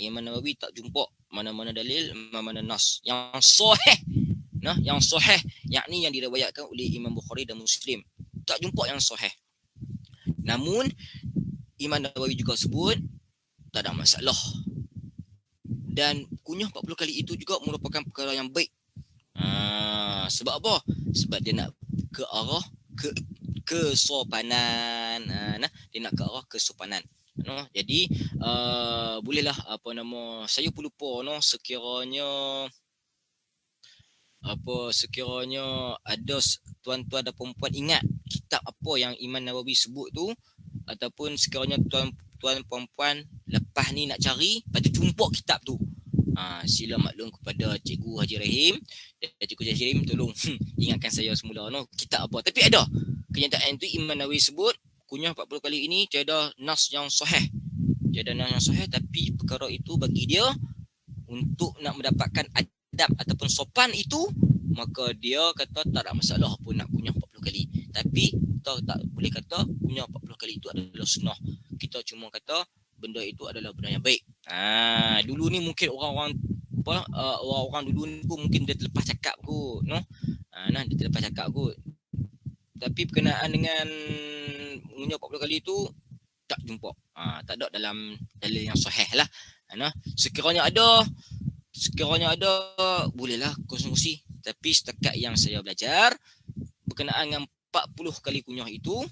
Imam Nawawi tak jumpa mana-mana dalil, mana-mana nas yang sahih. Yang sahih, yakni yang diriwayatkan oleh Imam Bukhari dan Muslim. Tak jumpa yang sahih. Namun Imam Nawawi juga sebut tak ada masalah. Dan kunyah 40 kali itu juga merupakan perkara yang baik. Sebab apa? Sebab dia nak ke arah kesopanan. Dia nak ke arah kesopanan. Jadi bolehlah saya pun lupa sekiranya apa sekiranya ada tuan-tuan dan perempuan ingat kitab apa yang Imam Nawawi sebut tu, ataupun sekiranya tuan-tuan perempuan lepas ni nak cari, lepas tu jumpa kitab tu, sila maklum kepada Cikgu Haji Rahim dan Cikgu Haji Rahim tolong ingatkan saya semula kitab apa. Tapi ada kenyataan tu Imam Nawawi sebut kunyah 40 kali ini tiada nas yang sahih. Tiada nas yang sahih, tapi perkara itu bagi dia untuk nak mendapatkan adab ataupun sopan itu, maka dia kata tak ada masalah pun nak kunyah 40 kali. Tapi kita tak boleh kata kunyah 40 kali itu adalah sunnah. Kita cuma kata benda itu adalah benda yang baik. Dulu ni mungkin orang-orang orang-orang dulu ni mungkin dia terlepas cakap kot, dia terlepas cakap kot. Tapi berkenaan dengan mengunyah 40 kali itu tak jumpa. Tak ada dalam dalil yang sahih lah. Sekiranya ada bolehlah kongsi. Tapi setakat yang saya belajar berkenaan dengan 40 kali kunyah itu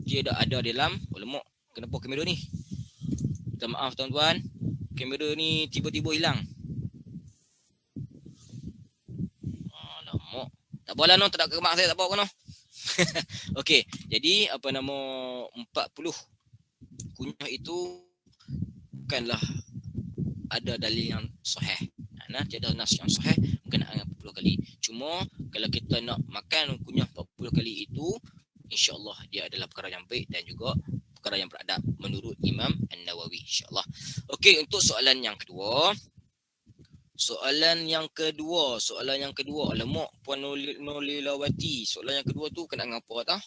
tidak ada dalam ulama. Kenapa kamera ni? Minta maaf tuan-tuan, kamera ni tiba-tiba hilang. Lama. Tak apalah tak ada kemak saya, tak apa kena. Okey, jadi 40 kunyah itu bukanlah ada dalil yang sahih. Tiada nas yang sahih berkenaan 40 kali. Cuma kalau kita nak makan kunyah 40 kali itu, insya-Allah dia adalah perkara yang baik dan juga perkara yang beradab menurut Imam An-Nawawi, insya-Allah. Okey, untuk soalan yang kedua. Soalan yang kedua, alamak Puan Nolilawati. Soalan yang kedua tu kena apa tah?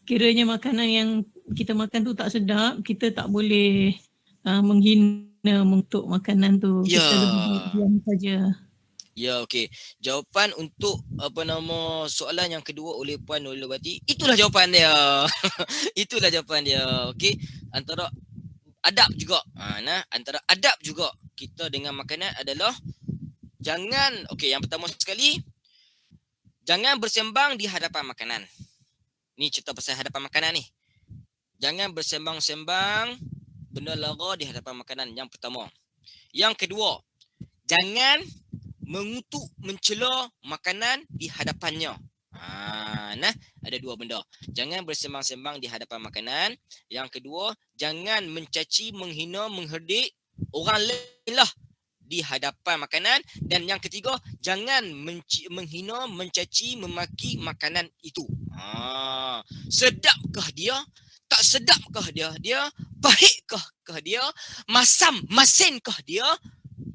Kiranya makanan yang kita makan tu tak sedap, kita tak boleh menghina untuk makanan tu. Ya. Kita lebih diam saja. Ya, okey. Jawapan untuk soalan yang kedua oleh Puan Nolilawati, itulah jawapan dia. Itulah jawapan dia. Okey. Antara adab juga. Antara adab juga kita dengan makanan adalah jangan, okey, yang pertama sekali, jangan bersembang di hadapan makanan. Ni cerita pasal hadapan makanan ni. Jangan bersembang-sembang benda lara di hadapan makanan, yang pertama. Yang kedua, jangan mengutuk mencela makanan di hadapannya. Ada dua benda. Jangan bersembang-sembang di hadapan makanan. Yang kedua, jangan mencaci, menghina, mengherdik orang lain lah di hadapan makanan. Dan yang ketiga, jangan menghina, mencaci, memaki makanan itu. Sedapkah dia? Tak sedapkah dia? Bahitkah dia? Masinkah dia?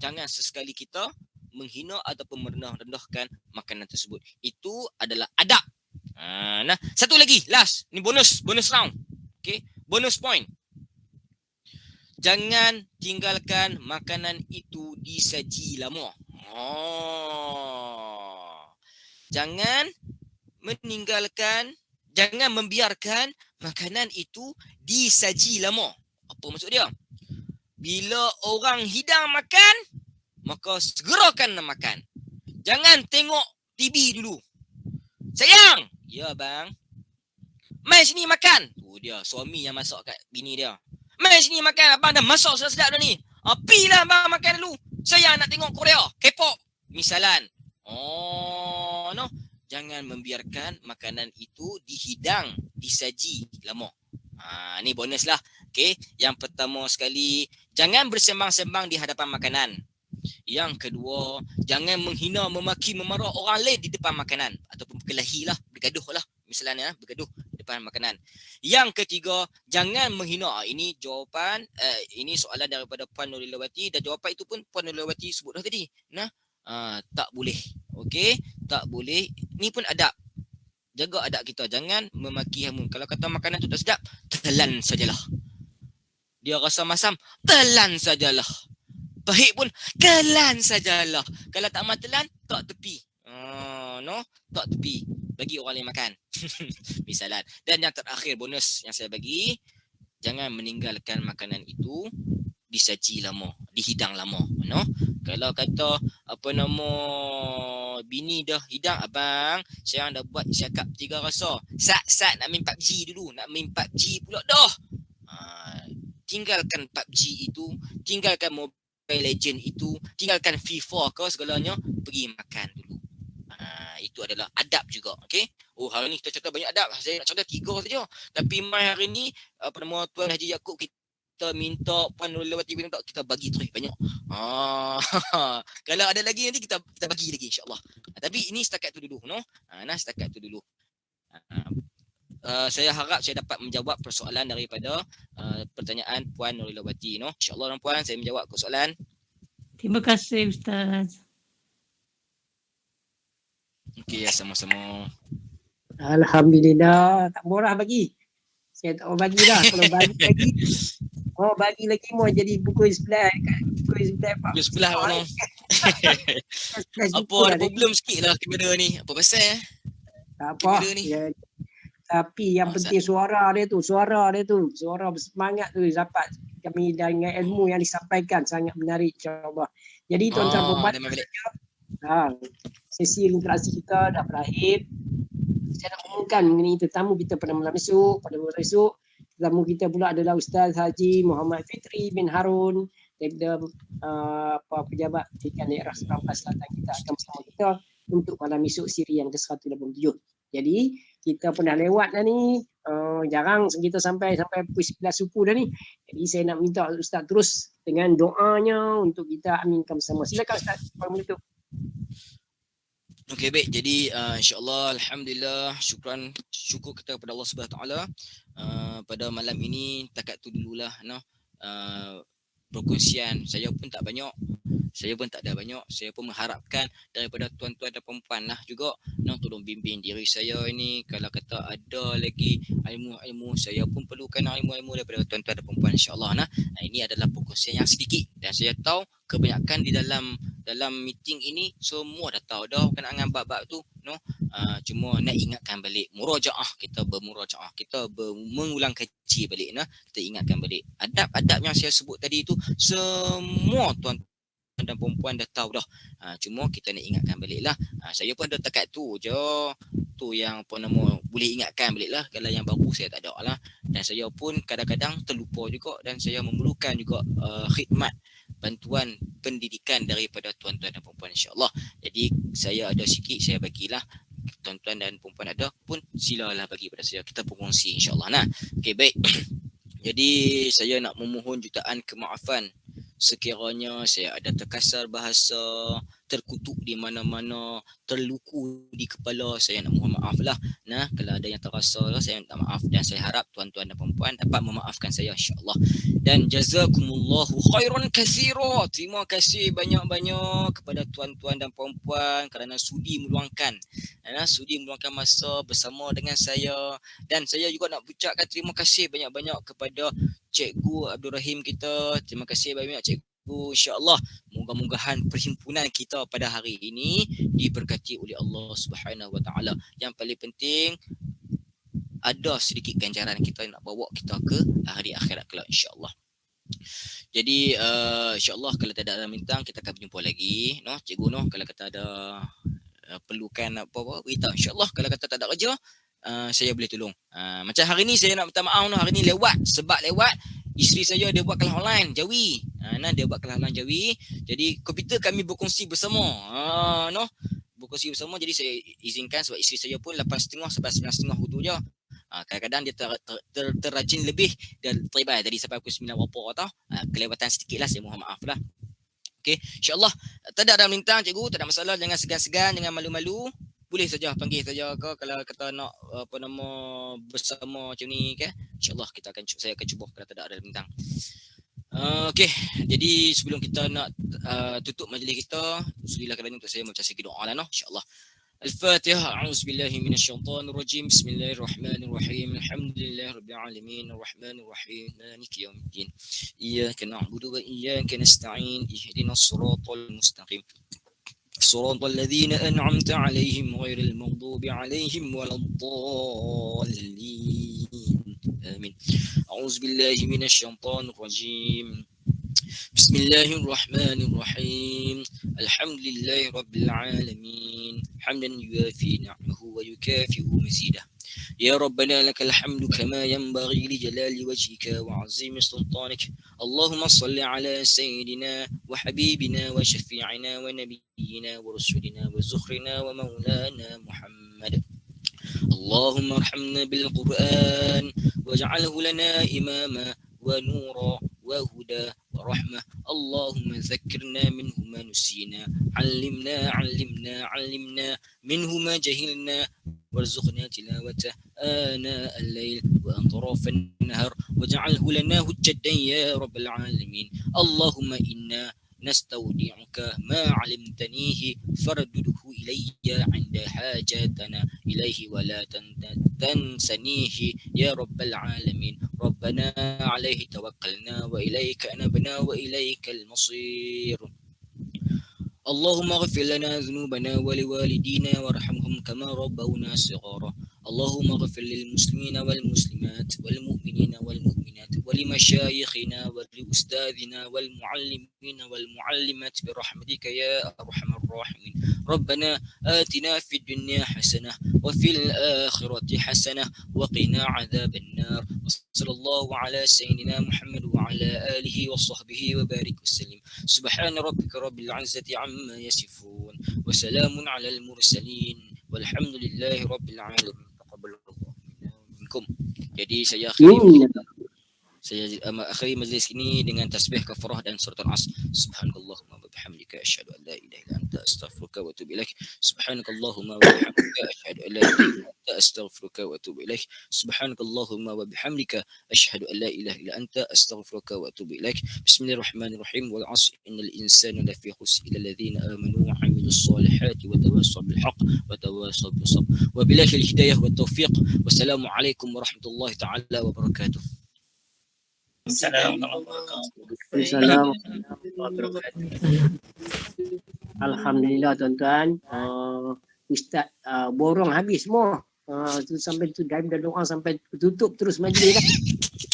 Jangan sesekali kita menghina ataupun merendah-rendahkan makanan tersebut. Itu adalah adab. Satu lagi, last. Ni bonus round. Okay, bonus point. Jangan tinggalkan makanan itu disaji lama. Jangan membiarkan makanan itu disaji lama. Apa maksud dia? Bila orang hidang makan, maka segerakan makan. Jangan tengok TV dulu. Sayang! Ya bang. Mai sini makan. Dia suami yang masak kat bini dia. Mai sini makan, abang dah masak sedap dah ni. Pilah abang makan dulu. Saya nak tengok Korea, K-pop. Misalan. Jangan membiarkan makanan itu dihidang, disaji lama. Ni bonus lah. Okay. Yang pertama sekali, jangan bersembang-sembang di hadapan makanan. Yang kedua, jangan menghina, memaki, memarah orang lain di depan makanan. Ataupun berkelahi lah, bergaduh lah. Misalnya, bergaduh di depan makanan. Yang ketiga, jangan menghina. Ini jawapan, ini soalan daripada Puan Nolilawati. Dan jawapan itu pun Puan Nolilawati sebut dah tadi. Tak boleh. Okey, tak boleh. Ni pun adab. Jaga adab kita. Jangan memaki hamun. Kalau kata makanan tu tak sedap, telan sajalah. Dia rasa masam, telan sajalah. Pahit pun, telan sajalah. Kalau tak mahu telan, tak tepi. Tak tepi. Bagi orang lain makan. Misalan. Dan yang terakhir, bonus yang saya bagi, jangan meninggalkan makanan itu disaji lama, dihidang lama. Kalau kata bini dah hidang, abang saya dah buat cakap 3 rasa. Sat nak main PUBG dulu, nak main PUBG pula dah. Tinggalkan PUBG itu, tinggalkan mobile Mobile Legend itu, tinggalkan FIFA ke segalanya, pergi makan dulu. Itu adalah adab juga. Okey. Oh, hari ni kita contoh banyak adab. Saya nak contoh 3 saja. Tapi mai hari ni nama Tuan Haji Yaakob kita minta Puan Nurulawati minta kita bagi terus banyak. Kalau ada lagi nanti kita bagi lagi insya-Allah. Tapi ini setakat tu dulu, no. Setakat tu dulu. Saya harap saya dapat menjawab persoalan daripada pertanyaan Puan Nurulawati, no. Insya-Allah puan saya menjawab soalan. Terima kasih Ustaz. Okey, sama-sama. Alhamdulillah, tak murah bagi. Saya tak mau bagi dah. Kalau bagi lagi, bagi lagi mau jadi buku sebelah. Buku sebelah mana? Apa ada problem sikit lah kepada ni. Apa pasal? Tak apa. Ya, tapi yang penting suara dia tu. Suara bersemangat tu dapat kami dengan ilmu yang disampaikan sangat menarik insya-Allah. Jadi tuan-tuan puan, sesi interaksi kita dah berakhir. Saya nak umumkan mengenai tetamu kita pada malam esok. Tetamu kita pula adalah Ustaz Haji Muhammad Fitri bin Harun, pejabat pendidikan daerah Sarawak Selatan kita akan bersama kita untuk malam esok siri yang ke-187. Jadi kita pernah lewat dah ni, jarang kita sampai pukul 11 suku dah ni. Jadi saya nak minta Ustaz terus dengan doanya untuk kita aminkan bersama. Silakan Ustaz, boleh tutup. Okey, baik. Jadi insya-Allah alhamdulillah syukur kita kepada Allah Subhanahu taala pada malam ini takat tu dululah perkongsian. Saya pun tak ada banyak. Saya pun mengharapkan daripada tuan-tuan dan puan-puan lah juga tolong bimbing diri saya ini. Kalau kata ada lagi ilmu-ilmu, saya pun perlukan ilmu-ilmu daripada tuan-tuan dan puan-puan insya-Allah. Ini adalah perkongsian yang sedikit dan saya tahu kebanyakan di dalam meeting ini semua dah tahu dah berkenaan bab-bab tu, cuma nak ingatkan balik murajaah, kita mengulang kaji balik, kita ingatkan balik adab-adab yang saya sebut tadi itu semua tuan dan perempuan dah tahu dah. Cuma kita nak ingatkan balik lah. Saya pun ada takat tu je. Tu yang boleh ingatkan balik lah. Kalau yang baru saya tak ada lah. Dan saya pun kadang-kadang terlupa juga. Dan saya memerlukan juga khidmat bantuan pendidikan daripada tuan-tuan dan perempuan insya-Allah. Jadi saya ada sikit saya bagilah. Tuan-tuan dan perempuan ada pun silalah bagi pada saya. Kita berkongsi insya-Allah. Okey, baik. Jadi saya nak memohon jutaan kemaafan sekiranya saya ada terkasar bahasa, terkutuk di mana-mana, terluku di kepala, saya nak mohon maaf lah. Kalau ada yang terasa lah, saya minta maaf dan saya harap tuan-tuan dan perempuan dapat memaafkan saya insya-Allah. Dan jazakumullahu khairan katsira. Terima kasih banyak-banyak kepada tuan-tuan dan perempuan kerana sudi meluangkan masa bersama dengan saya. Dan saya juga nak ucapkan terima kasih banyak-banyak kepada Cikgu Abdul Rahim kita. Terima kasih banyak Cikgu. InsyaAllah moga-mogahan perhimpunan kita pada hari ini diberkati oleh Allah Subhanahu Wa Taala. Yang paling penting ada sedikit ganjaran kita nak bawa kita ke hari akhirat kelak insya-Allah. Jadi insya-Allah kalau tak ada bintang kita akan berjumpa lagi Cikgu kalau kata ada perlukan apa-apa beritahu insya-Allah. Kalau kata tak ada kerja saya boleh tolong. Macam hari ni saya nak minta maaf hari ni sebab isteri saya dia buat kelas online Jawi. Dia buat kelas online Jawi. Jadi komputer kami berkongsi bersama. Berkongsi bersama, jadi saya izinkan sebab isteri saya pun 8.30 sampai 9.30 waktu je. Kadang-kadang dia terrajin lebih dan terlibat tadi sampai pukul 9 berapa tau. Kelewatan sedikit lah, saya mohon maaf lah. Okey, insya-Allah tak ada melintang cikgu, tak ada masalah, jangan segan-segan, jangan malu-malu. Boleh saja panggil saja ke kalau kata nak bersama macam ni ke. InsyaAllah saya akan cuba kalau tak ada bintang. Okey, jadi sebelum kita nak tutup majlis kita, sudilah kerana untuk saya membaca sedikit doa lah insya-Allah. Al-Fatihah. A'udzubillahi minasyaitonirrajim. Bismillahirrahmanirrahim. Alhamdulillahirabbil alamin, arrahmanirrahim, maliki yaumiddin. Iyyaka na'budu wa iyyaka nasta'in. Ihdinas siratal mustaqim. صراط الذين أنعمت عليهم غير المغضوب عليهم ولا الضالين آمين. أعوذ بالله من الشيطان الرجيم. بسم الله الرحمن الرحيم. الحمد لله رب العالمين حمدا يوافي نعمه ويكافئ مزيده. يا ربنا لك الحمد كما ينبغي لجلال وجهك وعظيم سلطانك. اللهم صل على سيدنا وحبيبنا وشفيعنا ونبينا ورسولنا وزخرنا ومولانا محمد. اللهم ارحمنا بالقرآن واجعله لنا إماما ونورا وهدى ورحمة. اللهم ذكرنا منه ما نسينا، علمنا منه ما جهلنا، وارزقنا تلاوته آناء الليل وأطراف النهار، واجعله لنا هجة يا رب العالمين. اللهم إنا نستودعك ما علمتنيه فردده إلي عند حاجاتنا إليه ولا تنسنيه يا رب العالمين. ربنا عليه توكلنا وإليك أنبنا وإليك المصير. اللهم اغفر لنا ذنوبنا ولوالدينا وارحمهم كما ربونا صغارا. اللهم اغفر للمسلمين والمسلمات والمؤمنين والمؤمنات ولمشايخنا ولأستاذنا والمعلمين والمعلمات برحمتك يا أرحم الراحمين. ربنا آتنا في الدنيا حسنة وفي الآخرة حسنة وقنا عذاب النار. وصلى الله على سيدنا محمد وعلى آله وصحبه وبارك وسلم. سبحان ربك رب العزة عما يصفون وسلام على المرسلين والحمد لله رب العالمين. تقبل الله منا ومنكم. Jadi saya akhiri majlis ini dengan tasbih kafarah dan surat al-asr. Subhanakallahumma wa bihamdika asyhadu an la ilaha illa anta astaghfiruka wa atubu ilaik. Subhanakallahumma wa bihamdika asyhadu an la ilaha illa anta astaghfiruka wa atubu ilaik. Subhanakallahumma wa bihamdika asyhadu an la ilaha illa anta astaghfiruka wa atubu ilaik. Bismillahirrahmanirrahim. Wal 'asr innal insana lafi khusr illa alladhina amanu wa 'amilus solihati wa tawassaw bil haqq wa tawassaw bis sabr. Wa billahi al-hidayah wat tawfiq. Wassalamu alaikum warahmatullahi ta'ala wabarakatuh. Assalamualaikum warahmatullahi Assalamualaikum. Alhamdulillah tuan-tuan. Ustaz borong habis semua. Tu sampai tu dah doa sampai tutup terus majlis dah.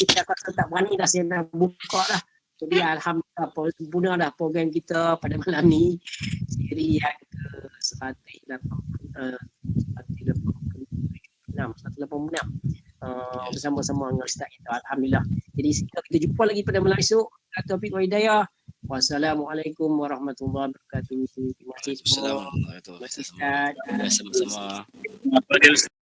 Kita kata tak berani dah saya nak buka dah. Jadi alhamdulillah sempurna dah program kita pada malam ni. Siri yang ke 186 bersama-sama dengan Ustaz kita. Alhamdulillah. Jadi kita jumpa lagi pada malam esok. Taufiq wa hidayah. Wassalamualaikum warahmatullahi wabarakatuh. Terima kasih semua. Assalamualaikum warahmatullahi wabarakatuh. Sama-sama.